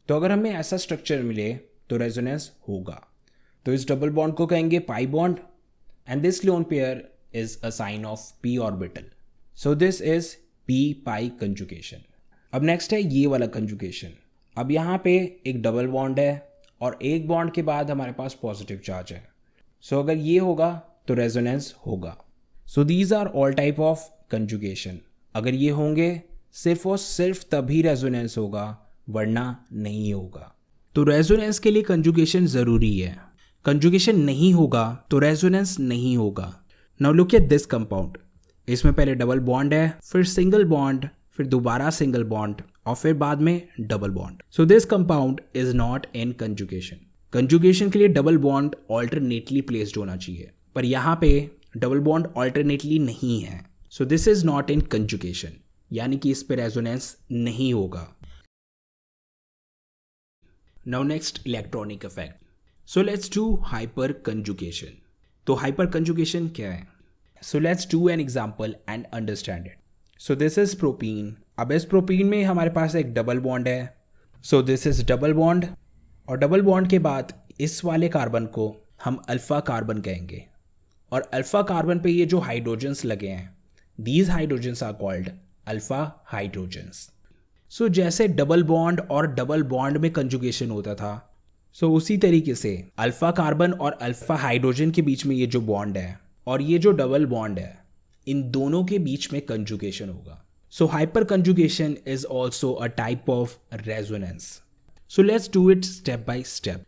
तो अगर हमें ऐसा स्ट्रक्चर मिले तो रेजोनेंस होगा. तो इस डबल बॉन्ड को कहेंगे pi bond, and this lone pair is a sign of p orbital. So this is p pi conjugation. अब नेक्स्ट है ये वाला कंजुगेशन. अब यहाँ पे एक डबल बॉन्ड है और एक बॉन्ड के बाद हमारे पास पॉजिटिव चार्ज है. सो अगर ये होगा तो रेजोनेंस होगा. So these are all type of conjugation. अगर ये होंगे सिर्फ और सिर्फ तभी रेजोनेंस होगा, वरना नहीं होगा. तो रेजोनेंस के लिए कंजुगेशन ज़रूरी है. कंजुगेशन नहीं होगा तो रेजोनेंस नहीं होगा. Now look at this compound. इसमें पहले डबल बॉन्ड है, फिर सिंगल बॉन्ड, फिर दोबारा सिंगल बॉन्ड, और फिर बाद में double bond. So this compound is not in conjugation. Conjugation के लिए डबल बॉन्ड ऑल्टरनेटली प्लेस्ड होना चाहिए, पर यहाँ पे डबल बॉन्ड ऑल्टरनेटली नहीं है. So this is not in conjugation, यानी कि इस पे रेजोनेंस नहीं होगा. Now next electronic effect. So let's do hyper conjugation. तो हाइपर कंजुगेशन क्या है? So let's do an example and understand it. So this is propene. अब इस प्रोपीन में हमारे पास एक डबल बॉन्ड है. So this is double bond, और डबल बॉन्ड के बाद इस वाले कार्बन को हम अल्फा कार्बन कहेंगे. और अल्फा कार्बन पे ये जो हाइड्रोजन्स लगे हैं, these hydrogens are called alpha hydrogens. So जैसे डबल बॉन्ड और डबल बॉन्ड में कंजुगेशन होता था, सो उसी तरीके से अल्फा कार्बन और अल्फा हाइड्रोजन के बीच में ये जो बॉन्ड है और ये जो डबल बॉन्ड है, इन दोनों के बीच में कंजुगेशन होगा. So hyperconjugation is also a type of resonance. So let's do it step by step.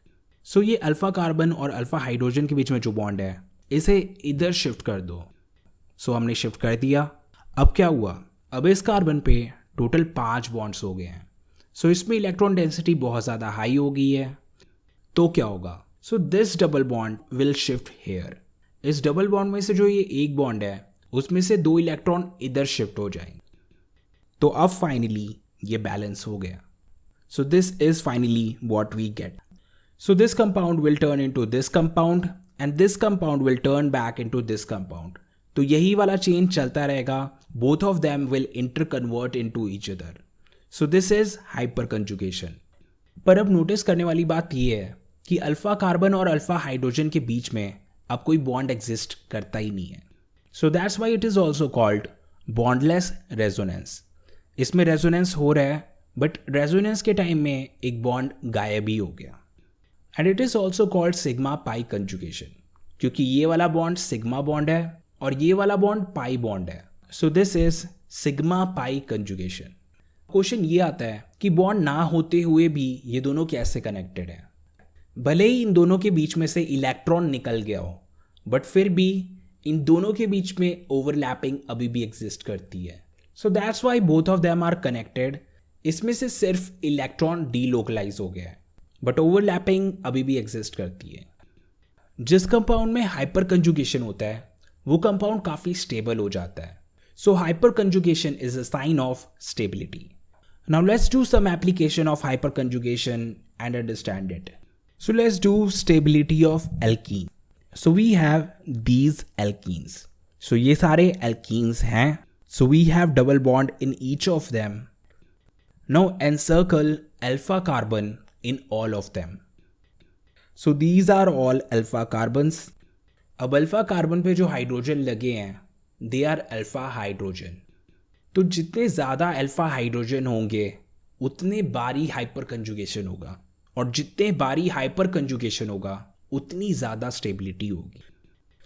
So ये अल्फा कार्बन और अल्फा हाइड्रोजन के बीच में जो बॉन्ड है, इसे इधर शिफ्ट कर दो. सो हमने शिफ्ट कर दिया. अब क्या हुआ? अब इस कार्बन पे टोटल 5 बॉन्ड्स हो गए हैं. सो इसमें इलेक्ट्रॉन डेंसिटी बहुत ज़्यादा हाई हो गई है. तो क्या होगा? So this double bond will shift here. इस डबल बॉन्ड में से जो ये एक बॉन्ड है, उसमें से 2 इलेक्ट्रॉन इधर शिफ्ट हो जाएंगे. तो अब फाइनली ये बैलेंस हो गया. So this is finally what we get. So this compound will turn into this compound, and this compound will turn back into this compound. तो यही वाला चेंज चलता रहेगा. Both of them will interconvert into each other. So this is hyperconjugation. पर अब notice करने वाली बात यह है कि अल्फा कार्बन और अल्फा हाइड्रोजन के बीच में अब कोई बॉन्ड एग्जिस्ट करता ही नहीं है. So that's why it is also called bondless resonance. इसमें रेजोनेंस हो रहा है बट रेजोनेंस के टाइम में एक बॉन्ड गायब ही हो गया। And it is also called sigma pi conjugation, क्योंकि ये वाला बॉन्ड सिग्मा बॉन्ड है और ये वाला बॉन्ड पाई बॉन्ड है। So this is sigma pi conjugation. Question ये आता है कि बॉन्ड ना होते हुए भी ये दोनों कैसे कनेक्टेड है। भले ही इन दोनों के बीच में से इलेक्ट्रॉन निकल गया हो, बट फिर भी इन दोनों के बीच में ओवरलैपिंग अभी भी एग्जिस्ट करती है। So that's why both of them are connected. इसमें से सिर्फ इलेक्ट्रॉन डीलोकलाइज हो गया है, बट ओवरलैपिंग अभी भी एग्जिस्ट करती है। जिस कंपाउंड में हाइपर कंजुगेशन होता है वो कंपाउंड काफ़ी स्टेबल हो जाता है। So hyperconjugation is a sign of stability. Now let's do some application of hyperconjugation and understand it. So let's do stability of alkene. So we have these alkenes. So ये सारे alkenes हैं। So we have double bond in each of them. Now encircle alpha carbon in all of them. So these are all alpha carbons. अब alpha carbon पे जो hydrogen लगे हैं they R alpha hydrogen. तो जितने ज़्यादा alpha hydrogen होंगे उतने बारी हाइपर कंजुगेशन होगा, और जितने बारी हाइपर कंजुगेशन होगा उतनी ज़्यादा स्टेबिलिटी होगी।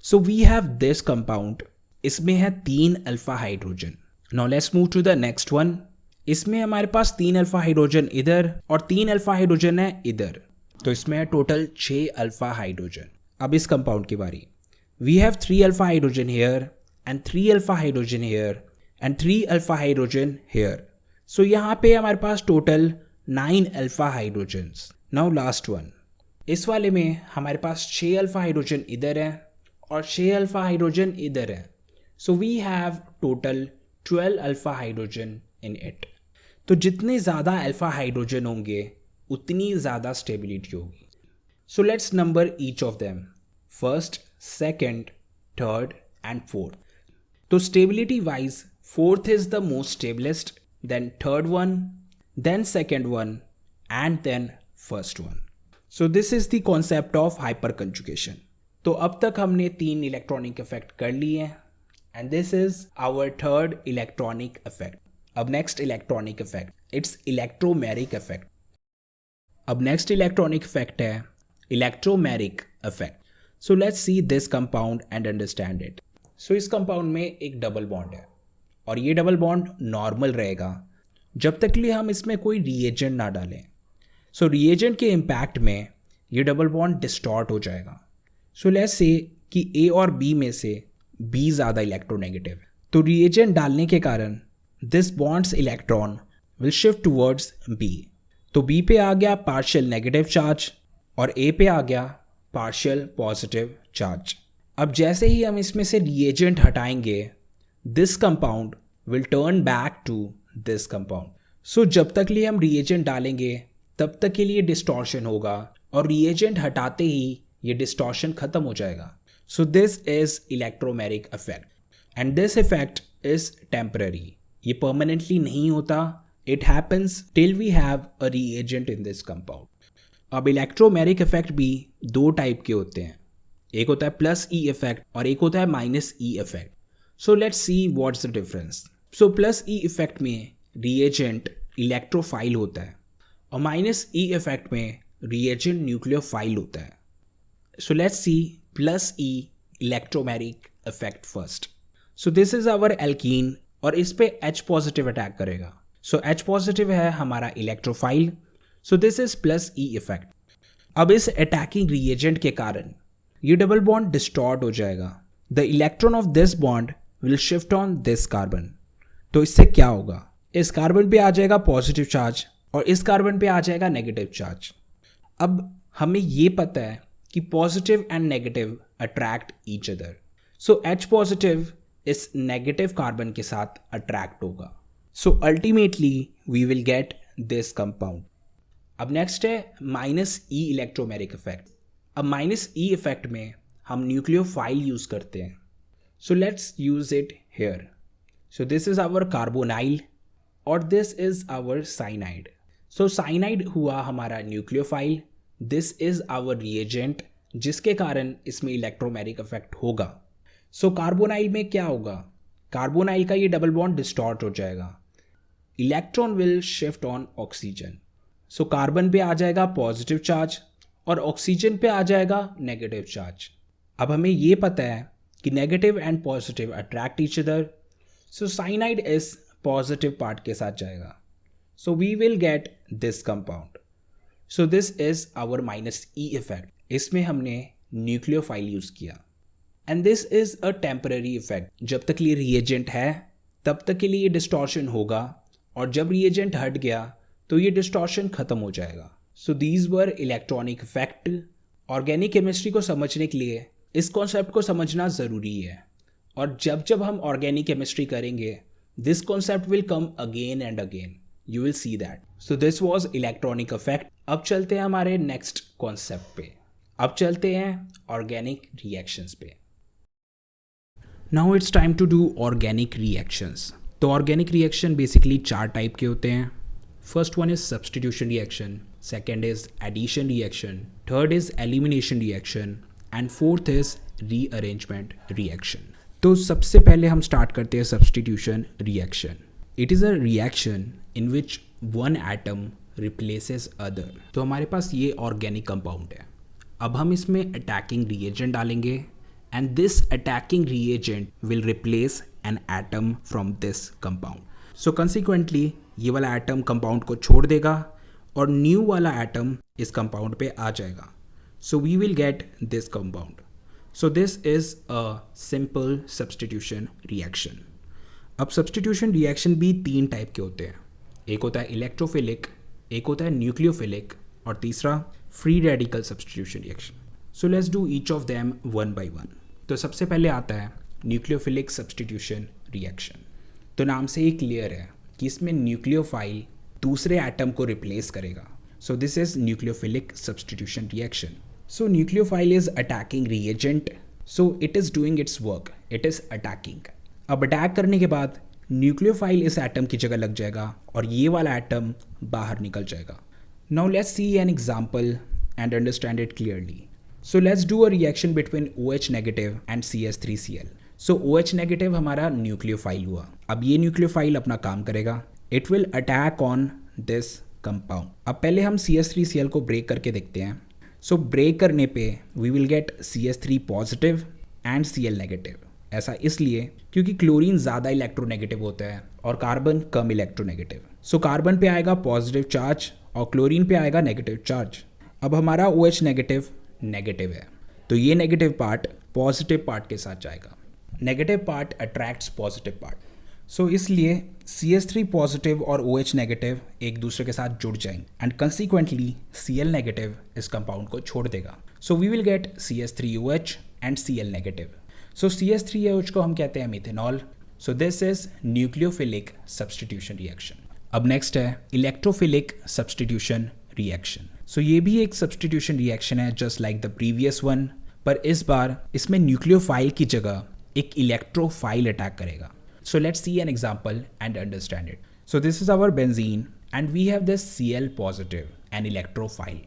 So we have this compound. इसमें है 3 alpha hydrogen. Now let's move to the next one. इसमें हमारे पास 3 अल्फा हाइड्रोजन इधर और 3 अल्फा हाइड्रोजन है इधर, तो इसमें है टोटल 6 अल्फा हाइड्रोजन। अब इस कंपाउंड की बारी। We have 3 alpha hydrogen here and 3 alpha hydrogen here and 3 alpha hydrogen here. So यहाँ पे हमारे पास total 9 alpha hydrogens. Now last one. इस वाले में हमारे पास 6 अल्फा हाइड्रोजन इधर है और 6 अल्फा हाइड्रोजन इधर है। So we have total 12 alpha hydrogen in it. तो जितने ज़्यादा अल्फा हाइड्रोजन होंगे उतनी ज़्यादा स्टेबिलिटी होगी। So let's number each of them, first, second, third and fourth. तो stability wise fourth is the most stablest, then third one, then second one and then first one. So this is the concept of hyperconjugation. तो अब तक हमने 3 electronic effect कर लिए हैं and this is our third electronic effect. अब next electronic effect, it's electromeric effect. अब next electronic effect है electromeric effect. So let's see this compound and understand it. So इस कंपाउंड में एक डबल बॉन्ड है और ये डबल बॉन्ड नॉर्मल रहेगा जब तक लिए हम इसमें कोई रिएजेंट ना डालें। सो रिएजेंट के इम्पैक्ट में ये डबल बॉन्ड डिस्टॉर्ट हो जाएगा। सो लेट्स से कि ए और बी में से बी ज़्यादा इलेक्ट्रोनेगेटिव है, तो रिएजेंट डालने के कारण this bonds electron will shift towards B. तो बी पे आ गया पार्शियल नेगेटिव चार्ज और ए पे आ गया पार्शियल पॉजिटिव चार्ज। अब जैसे ही हम इसमें से रिएजेंट हटाएंगे this compound will turn back to this compound. So जब तक लिए हम रिएजेंट डालेंगे तब तक के लिए डिस्टॉर्शन होगा और रिएजेंट हटाते ही ये डिस्टॉर्शन खत्म हो जाएगा। So this is electromeric effect and this effect is temporary. ये परमानेंटली नहीं होता, it happens till we have a reagent in this compound. अब इलेक्ट्रोमेरिक इफेक्ट भी 2 टाइप के होते हैं, एक होता है प्लस ई इफेक्ट और एक होता है minus E effect. So let's see what's the difference. So plus E effect में रिएजेंट इलेक्ट्रोफाइल होता है और माइनस ई इफेक्ट में रिएजेंट न्यूक्लियोफाइल होता है। So let's see plus E electromeric effect first. So this is our alkene और इस पे H पॉजिटिव अटैक करेगा। सो H पॉजिटिव है हमारा electrophile. So this is plus E effect. अब इस अटैकिंग रिएजेंट के कारण ये डबल बॉन्ड डिस्टॉर्ट हो जाएगा। The electron of this bond will shift on this carbon. तो इससे क्या होगा, इस कार्बन पे आ जाएगा पॉजिटिव चार्ज और इस कार्बन पे आ जाएगा नेगेटिव चार्ज। अब हमें ये पता है कि positive and negative attract each other. So H positive इस नेगेटिव कार्बन के साथ अट्रैक्ट होगा। So ultimately we will get this compound. अब नेक्स्ट है माइनस ई इलेक्ट्रोमेरिक इफेक्ट। अब माइनस ई इफेक्ट में हम न्यूक्लियोफाइल यूज करते हैं। So let's use it here. So this is our carbonyl और this is our cyanide. So cyanide हुआ हमारा nucleophile, this is our reagent जिसके कारण इसमें इलेक्ट्रोमेरिक इफेक्ट होगा। सो कार्बोनाइल में क्या होगा, कार्बोनाइल का ये डबल बॉन्ड डिस्टॉर्ट हो जाएगा electron will shift on oxygen. So carbon पे आ जाएगा पॉजिटिव चार्ज और ऑक्सीजन पे आ जाएगा नेगेटिव चार्ज। अब हमें ये पता है कि negative and positive attract each other, so cyanide इस पॉजिटिव पार्ट के साथ जाएगा, so we will get this compound. So this is our -E effect. इसमें हमने न्यूक्लियोफाइल यूज़ किया and this is a temporary effect. जब तक ये रिएजेंट है तब तक के लिए ये डिस्टॉर्शन होगा और जब रिएजेंट हट गया तो ये डिस्टॉर्शन ख़त्म हो जाएगा। So these were electronic effect. Organic chemistry को समझने के लिए इस कॉन्सेप्ट को समझना ज़रूरी है, और जब जब हम ऑर्गेनिक केमिस्ट्री करेंगे this concept will come again and again, you will see that. So this was electronic effect. अब चलते हैं हमारे नेक्स्ट कॉन्सेप्ट पे। अब चलते हैं ऑर्गेनिक रिएक्शंस पे। Now it's time to do organic reactions. तो ऑर्गेनिक रिएक्शन बेसिकली 4 टाइप के होते हैं। First one is substitution reaction, second is addition reaction, third is elimination reaction and fourth is rearrangement reaction. तो सबसे पहले हम start करते हैं substitution reaction. It is a reaction in which one atom replaces other. तो हमारे पास ये organic compound है। अब हम इसमें अटैकिंग रिएजेंट डालेंगे and this attacking reagent will replace an atom from this compound. So consequently ये वाला atom compound को छोड़ देगा और new वाला atom इस compound पे आ जाएगा. So we will get this compound. So this is a simple substitution reaction. अब substitution reaction भी 3 टाइप के होते हैं। एक होता है इलेक्ट्रोफिलिक, एक होता है न्यूक्लियोफिलिक और तीसरा free radical substitution reaction. So let's do each of them one by one. तो सबसे पहले आता है न्यूक्लियोफिलिक सब्सटीट्यूशन रिएक्शन। तो नाम से ही क्लियर है कि इसमें न्यूक्लियोफाइल दूसरे एटम को रिप्लेस करेगा। So this is nucleophilic substitution reaction. So nucleophile is attacking reagent, so it is doing it's work, it is attacking. अब अटैक करने के बाद न्यूक्लियोफाइल इस एटम की जगह लग जाएगा और ये वाला एटम बाहर निकल जाएगा। Now let's see an example and understand it clearly. So let's do a reaction between OH negative and CH3Cl. So OH negative हमारा न्यूक्लियोफाइल हुआ। अब ये न्यूक्लियोफाइल अपना काम करेगा, it will attack on this compound. अब पहले हम CH3Cl को ब्रेक करके देखते हैं। So ब्रेक करने पे we will get CH3 positive and Cl negative. ऐसा इसलिए क्योंकि क्लोरीन ज़्यादा इलेक्ट्रोनेगेटिव होता है और कार्बन कम इलेक्ट्रोनेगेटिव। सो कार्बन पे आएगा पॉजिटिव चार्ज और क्लोरीन पे आएगा नेगेटिव चार्ज। अब हमारा OH नेगेटिव है तो ये नेगेटिव पार्ट पॉजिटिव पार्ट के साथ जाएगा। Negative part attracts positive part, so इसलिए CH3 पॉजिटिव और OH नेगेटिव एक दूसरे के साथ जुड़ जाएंगे एंड कंसीक्वेंटली Cl नेगेटिव इस कंपाउंड को छोड़ देगा। So we will get CH3OH and Cl negative. सो CH3OH को हम कहते हैं methanol. So this is nucleophilic substitution reaction. अब नेक्स्ट है इलेक्ट्रोफिलिक सब्सटीट्यूशन रिएक्शन। सो ये भी एक सब्सटीट्यूशन रिएक्शन है just like the previous one, पर इस बार इसमें न्यूक्लियोफाइल की जगह एक इलेक्ट्रोफाइल अटैक करेगा। So let's see an example and understand it. So this is our benzene and we have this Cl positive and electrophile.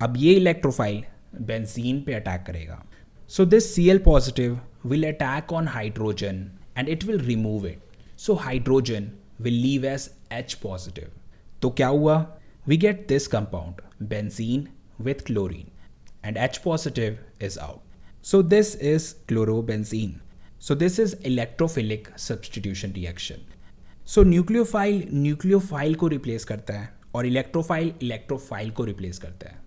अब ये इलेक्ट्रोफाइल बेंजीन पे अटैक करेगा। So this Cl positive will attack on hydrogen and it will remove it. So hydrogen will leave as H positive. तो क्या हुआ? We get this compound benzene with chlorine and H positive is out. So this is chlorobenzene. So this is electrophilic substitution reaction. So nucleophile को replace करता है और electrophile को replace करता है।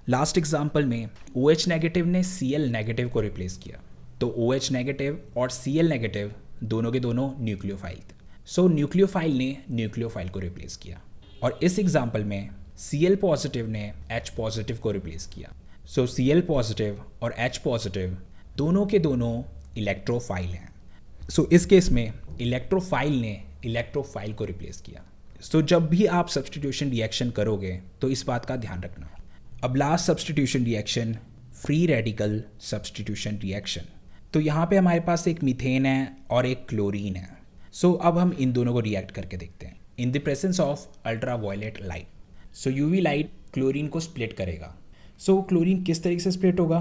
Last example में OH negative ने Cl negative को replace किया, तो OH negative और Cl negative दोनों के दोनों nucleophile थे। So nucleophile ने nucleophile को replace किया और इस एग्जाम्पल में Cl पॉजिटिव ने H पॉजिटिव को रिप्लेस किया। सो Cl पॉजिटिव और H पॉजिटिव दोनों के दोनों इलेक्ट्रोफाइल हैं। सो इस केस में इलेक्ट्रोफाइल ने इलेक्ट्रोफाइल को रिप्लेस किया। सो जब भी आप सब्सटीट्यूशन रिएक्शन करोगे तो इस बात का ध्यान रखना। अब last substitution reaction free radical substitution reaction. तो यहाँ पे हमारे पास एक मीथेन है और एक क्लोरीन है। सो अब हम इन दोनों को रिएक्ट करके देखते हैं in the presence of ultraviolet light. So UV light chlorine को स्प्लिट करेगा। सो क्लोरीन किस तरीके से स्प्लिट होगा?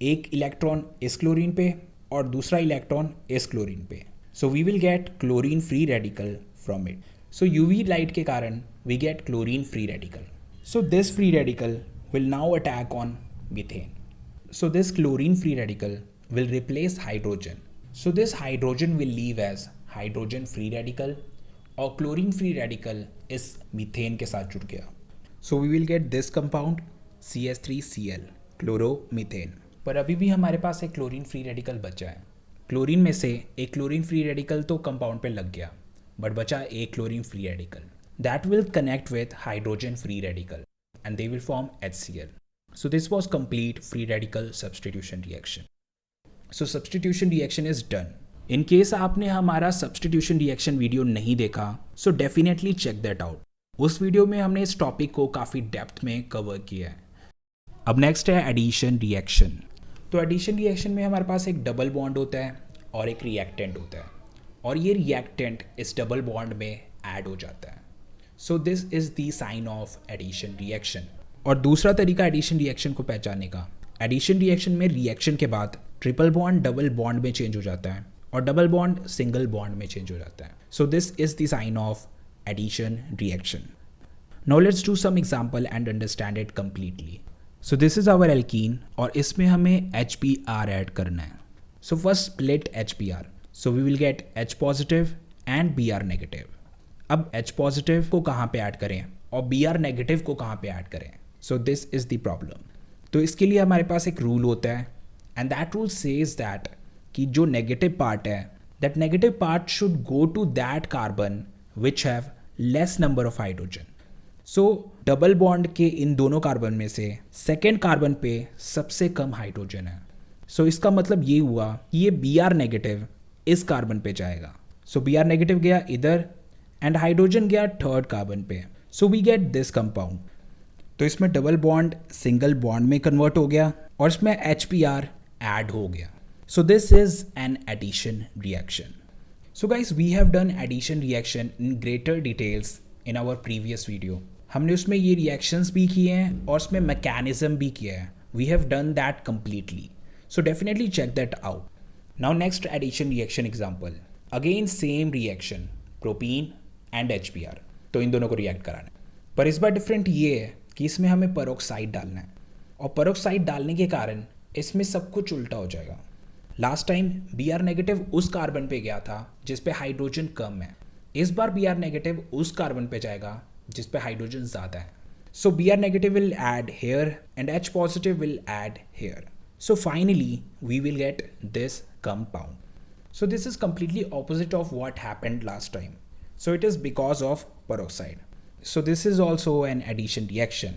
एक इलेक्ट्रॉन इस क्लोरीन पे और दूसरा इलेक्ट्रॉन इस क्लोरीन पे। So we will get chlorine free radical from it. So UV light के कारण we get chlorine free radical. So this free radical will now attack on methane. So this chlorine free radical will replace hydrogen. So this hydrogen will leave as hydrogen free radical और chlorine free radical इस methane के साथ जुड़ गया. So we will get this compound CH3Cl chloromethane. पर अभी भी हमारे पास एक chlorine free radical बचा है. क्लोरीन में से एक क्लोरीन फ्री रेडिकल तो कंपाउंड पे लग गया, बट बचा एक chlorine free radical. That will connect with hydrogen free radical and they will form HCl. So this was complete free radical substitution reaction. So substitution reaction is done. In case आपने हमारा substitution reaction video नहीं देखा, so definitely check that out. उस video में हमने इस topic को काफ़ी डेप्थ में कवर किया है. अब नेक्स्ट है एडिशन रिएक्शन. तो एडिशन रिएक्शन में हमारे पास एक डबल बॉन्ड होता है और एक रिएक्टेंट होता है, और ये रिएक्टेंट इस डबल बॉन्ड में ऐड हो जाता है. So this is the sign of addition reaction. और दूसरा तरीका एडिशन रिएक्शन को पहचानने का, एडिशन रिएक्शन में रिएक्शन के बाद ट्रिपल बॉन्ड डबल बॉन्ड में चेंज हो जाता है और डबल बॉन्ड सिंगल बॉन्ड में चेंज हो जाता है. So this is the sign of addition reaction. Now let's do some example and understand it completely. So this is our alkene और इसमें हमें HBr ऐड करना है. So first split HBr. So we will get H positive and Br negative. अब H positive को कहाँ पे add करें और Br नेगेटिव को कहाँ पे ऐड करें. So this is the problem. तो इसके लिए हमारे पास एक रूल होता है and that rule says that कि जो नेगेटिव पार्ट है, that negative part should go to that carbon which have less number of hydrogen. So double bond के इन दोनों कार्बन में से सेकेंड कार्बन पे सबसे कम हाइड्रोजन है. सो इसका मतलब ये हुआ कि ये Br नेगेटिव इस कार्बन पे जाएगा. सो Br नेगेटिव गया इधर एंड हाइड्रोजन गया थर्ड कार्बन पे. So we get this compound. तो इसमें डबल बॉन्ड सिंगल बॉन्ड में कन्वर्ट हो गया और इसमें HBr ऐड हो गया. So this is an addition reaction. So guys we have done addition reaction in greater details in our previous video. हमने उसमें ये रिएक्शंस भी किए हैं और उसमें मैकेनिज्म भी किया है. We have done that completely. So definitely check that out. Now next addition reaction example. Again same reaction, propene and HBr. तो इन दोनों को रिएक्ट कराना है, पर इस बार डिफरेंट ये है कि इसमें हमें पेरोक्साइड डालना है और पेरोक्साइड डालने के कारण इसमें सब कुछ उल्टा हो जाएगा. लास्ट टाइम Br नेगेटिव उस कार्बन पे गया था जिस पे हाइड्रोजन कम है. इस बार Br नेगेटिव उस कार्बन पे जाएगा जिस पे हाइड्रोजन ज़्यादा है. So Br negative will add here and H positive will add here. So finally we will get this compound. So this is completely opposite of what happened last time. So it is because of peroxide. So this is also an addition reaction.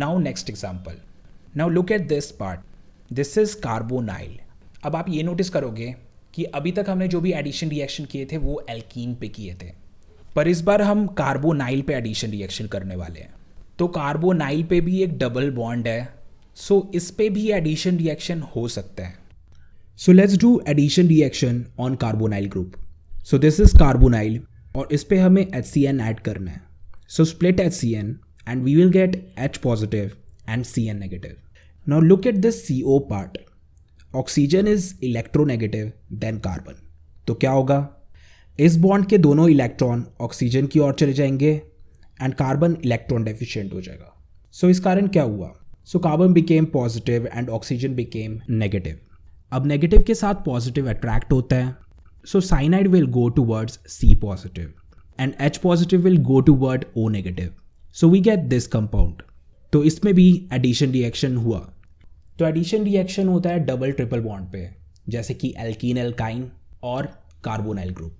Now next example. Now look at this part. This is carbonyl. अब आप ये notice करोगे कि अभी तक हमने जो भी एडिशन रिएक्शन किए थे वो एल्कीन पे किए थे, पर इस बार हम कार्बोनाइल पे एडिशन रिएक्शन करने वाले हैं. तो कार्बोनाइल पे भी एक डबल बॉन्ड है, सो इस पे भी एडिशन रिएक्शन हो सकता है. So let's do addition reaction on carbonyl group. So this is carbonyl और इस पे हमें HCN ऐड करना है. So split HCN and we will get H positive and Cn negative. Now look at this CO part. Oxygen is electronegative than carbon. तो क्या होगा, इस बॉन्ड के दोनों इलेक्ट्रॉन ऑक्सीजन की ओर चले जाएंगे एंड कार्बन इलेक्ट्रॉन डेफिशिएंट हो जाएगा. सो इस कारण क्या हुआ, so carbon became positive and oxygen became negative. अब नेगेटिव के साथ पॉजिटिव अट्रैक्ट होता है, so cyanide will go towards C positive and H positive will go toward O negative. So we get this compound. तो इसमें भी addition reaction हुआ. तो एडिशन रिएक्शन होता है डबल ट्रिपल बॉन्ड पे, जैसे कि एल्कीन एल्काइन और carbonyl group.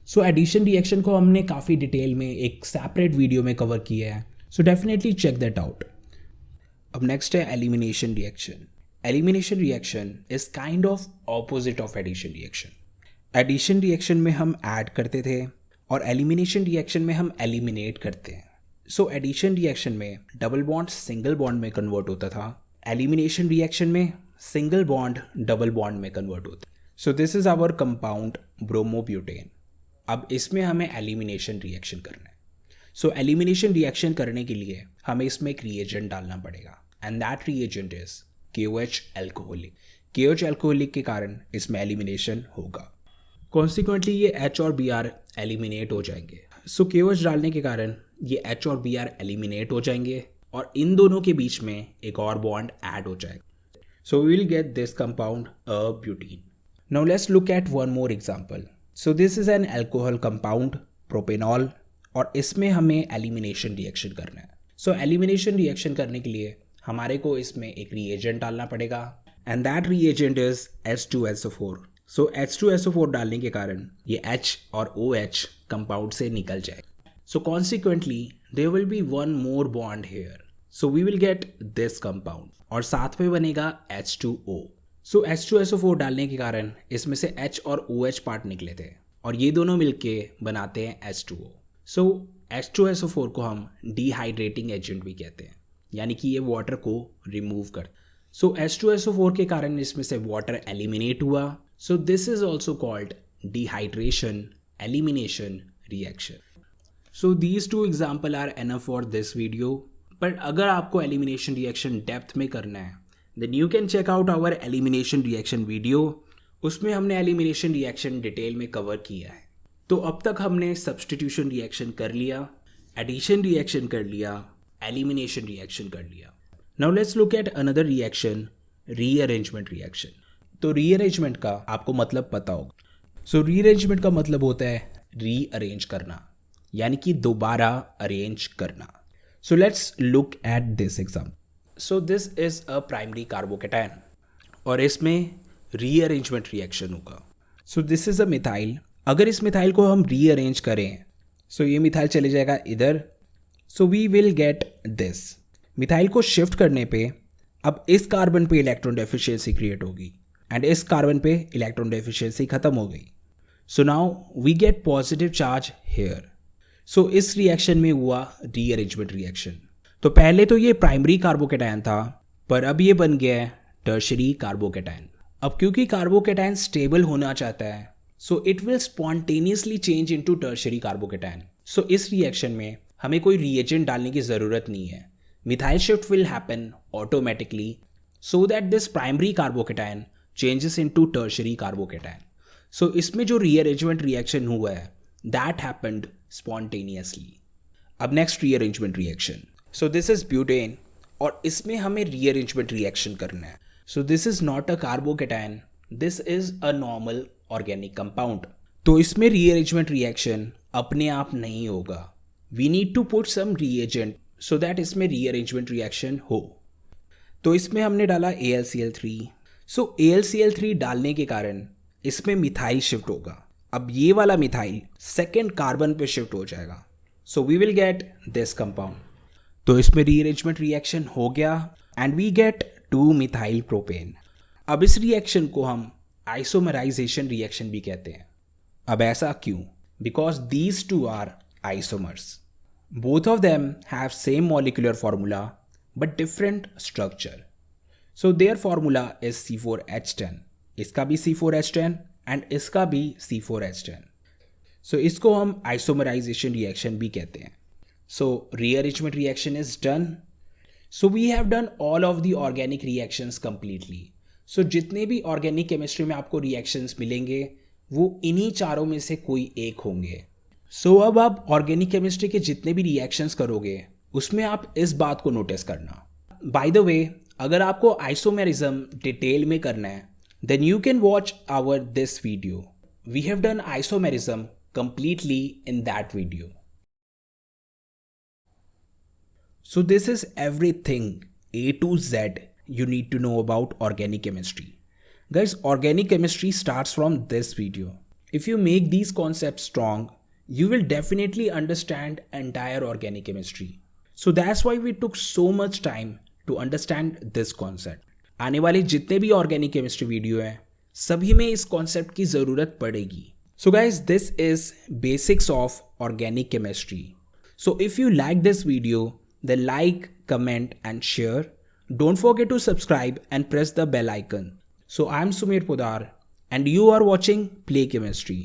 So addition reaction को हमने काफ़ी डिटेल में एक सेपरेट वीडियो में कवर किया है. So definitely check that out. अब नेक्स्ट है elimination reaction. Elimination reaction is kind of opposite of addition reaction. Addition reaction में हम ऐड करते थे और एलिमिनेशन रिएक्शन में हम एलिमिनेट करते हैं. सो एडिशन रिएक्शन में डबल बॉन्ड सिंगल बॉन्ड में कन्वर्ट होता था, एलिमिनेशन रिएक्शन में सिंगल बॉन्ड डबल बॉन्ड में कन्वर्ट होता. So this is our compound bromobutane. अब इसमें हमें एलिमिनेशन रिएक्शन करना है. सो एलिमिनेशन रिएक्शन करने के लिए हमें इसमें एक रिएजेंट डालना पड़ेगा and that reagent is KOH alcoholic. KOH alcoholic के कारण इसमें एलिमिनेशन होगा. कॉन्सिक्वेंटली ये H और Br एलिमिनेट हो जाएंगे. सो KOH डालने के कारण ये H और Br एलिमिनेट हो जाएंगे और इन दोनों के बीच में एक और बॉन्ड ऐड हो जाएगा. So we will get this compound a butene. Now let's look at one more example. So this is an alcohol compound propanol और इसमें हमें एलिमिनेशन रिएक्शन करना है. So एलिमिनेशन रिएक्शन करने के लिए हमारे को इसमें एक रिएजेंट डालना पड़ेगा and that reagent is H2SO4. So H2SO4 डालने के कारण ये H और OH कंपाउंड से निकल जाए. So consequently there will be one more bond here. So we will get this compound और साथ में बनेगा H2O. So H2SO4 डालने के कारण इसमें से H और OH पार्ट निकले थे और ये दोनों मिलके बनाते हैं H2O. So H2SO4 को हम डिहाइड्रेटिंग एजेंट भी कहते हैं, यानी कि ये वाटर को रिमूव कर. So H2SO4 के कारण इसमें से वाटर एलिमिनेट हुआ. So this is also called dehydration elimination reaction. So these two examples are enough for this video. But अगर आपको एलिमिनेशन रिएक्शन डेप्थ में करना है then you can check out our elimination reaction video. उसमें हमने elimination reaction detail में cover किया है. तो अब तक हमने सब्स्टिट्यूशन रिएक्शन कर लिया, एडिशन रिएक्शन कर लिया, एलिमिनेशन रिएक्शन कर लिया. Now let's look at another reaction, rearrangement reaction. तो रीअरेंजमेंट का आपको मतलब पता होगा. सो रीअरेंजमेंट का मतलब होता है रीअरेंज करना, यानी कि दोबारा अरेंज करना. So let's look at this example. So this is a primary carbocation और इसमें rearrangement reaction होगा. So this is a methyl. अगर इस मिथाइल को हम rearrange करें so ये मिथाइल चले जाएगा इधर. So we will get this. Methyl को शिफ्ट करने पे अब इस कार्बन पे इलेक्ट्रॉन डेफिशिएंसी क्रिएट होगी एंड इस कार्बन पे इलेक्ट्रॉन डेफिशिएंसी खत्म हो गई. So now we get positive charge here. सो इस रिएक्शन में हुआ रीअरेंजमेंट रिएक्शन. तो पहले तो ये प्राइमरी कार्बोकेटायन था पर अब ये बन गया है टर्शरी कार्बोकेटायन. अब क्योंकि कार्बोकेटायन स्टेबल होना चाहता है so it will spontaneously change into tertiary carbocation. So इस रिएक्शन में हमें कोई रिएजेंट डालने की ज़रूरत नहीं है. Methyl shift will happen automatically so that this primary carbocation changes into tertiary carbocation. So इसमें जो रीअरेंजमेंट रिएक्शन हुआ है दैट हैपेंड spontaneously. अब next rearrangement reaction. So this is butane और इसमें हमें रीअरेंजमेंट रिएक्शन करना है. So this is not a carbocation, this is a normal organic compound. तो इसमें रीअरेंजमेंट रिएक्शन अपने आप नहीं होगा. We need to put some reagent so that इसमें रीअरेंजमेंट रिएक्शन हो. तो इसमें हमने डाला AlCl3. सो AlCl3 डालने के कारण इसमें मिथाइल शिफ्ट होगा. अब ये वाला मिथाइल सेकेंड कार्बन पे शिफ्ट हो जाएगा. So we will get this compound. तो इसमें रीअरेंजमेंट रिएक्शन हो गया and we get 2 methyl propane. अब इस रिएक्शन को हम आइसोमराइजेशन रिएक्शन भी कहते हैं. अब ऐसा क्यों? Because these two are isomers. Both of them have same molecular formula but different structure. So their formula is C4H10. इसका भी C4H10 एंड इसका भी C4H10. सो इसको हम आइसोमराइजेशन रिएक्शन भी कहते हैं. So rearrangement reaction is done. So we have done all of the organic reactions completely. So जितने भी ऑर्गेनिक केमिस्ट्री में आपको रिएक्शंस मिलेंगे वो इन्हीं चारों में से कोई एक होंगे. सो अब आप ऑर्गेनिक केमिस्ट्री के जितने भी रिएक्शंस करोगे उसमें आप इस बात को नोटिस करना. बाय द वे, अगर आपको आइसोमेरिज्म डिटेल में करना है then you can watch our this video. We have done isomerism completely in that video. So this is everything A to Z you need to know about organic chemistry. Guys, organic chemistry starts from this video. If you make these concepts strong, you will definitely understand entire organic chemistry. So that's why we took so much time to understand this concept. आने वाले जितने भी organic chemistry video हैं सभी में इस concept की ज़रूरत पड़ेगी. So guys, this is basics of organic chemistry. So if you like this video then like, comment and share. Don't forget to subscribe and press the bell icon. So I'm Sumir Podar and you are watching Play Chemistry.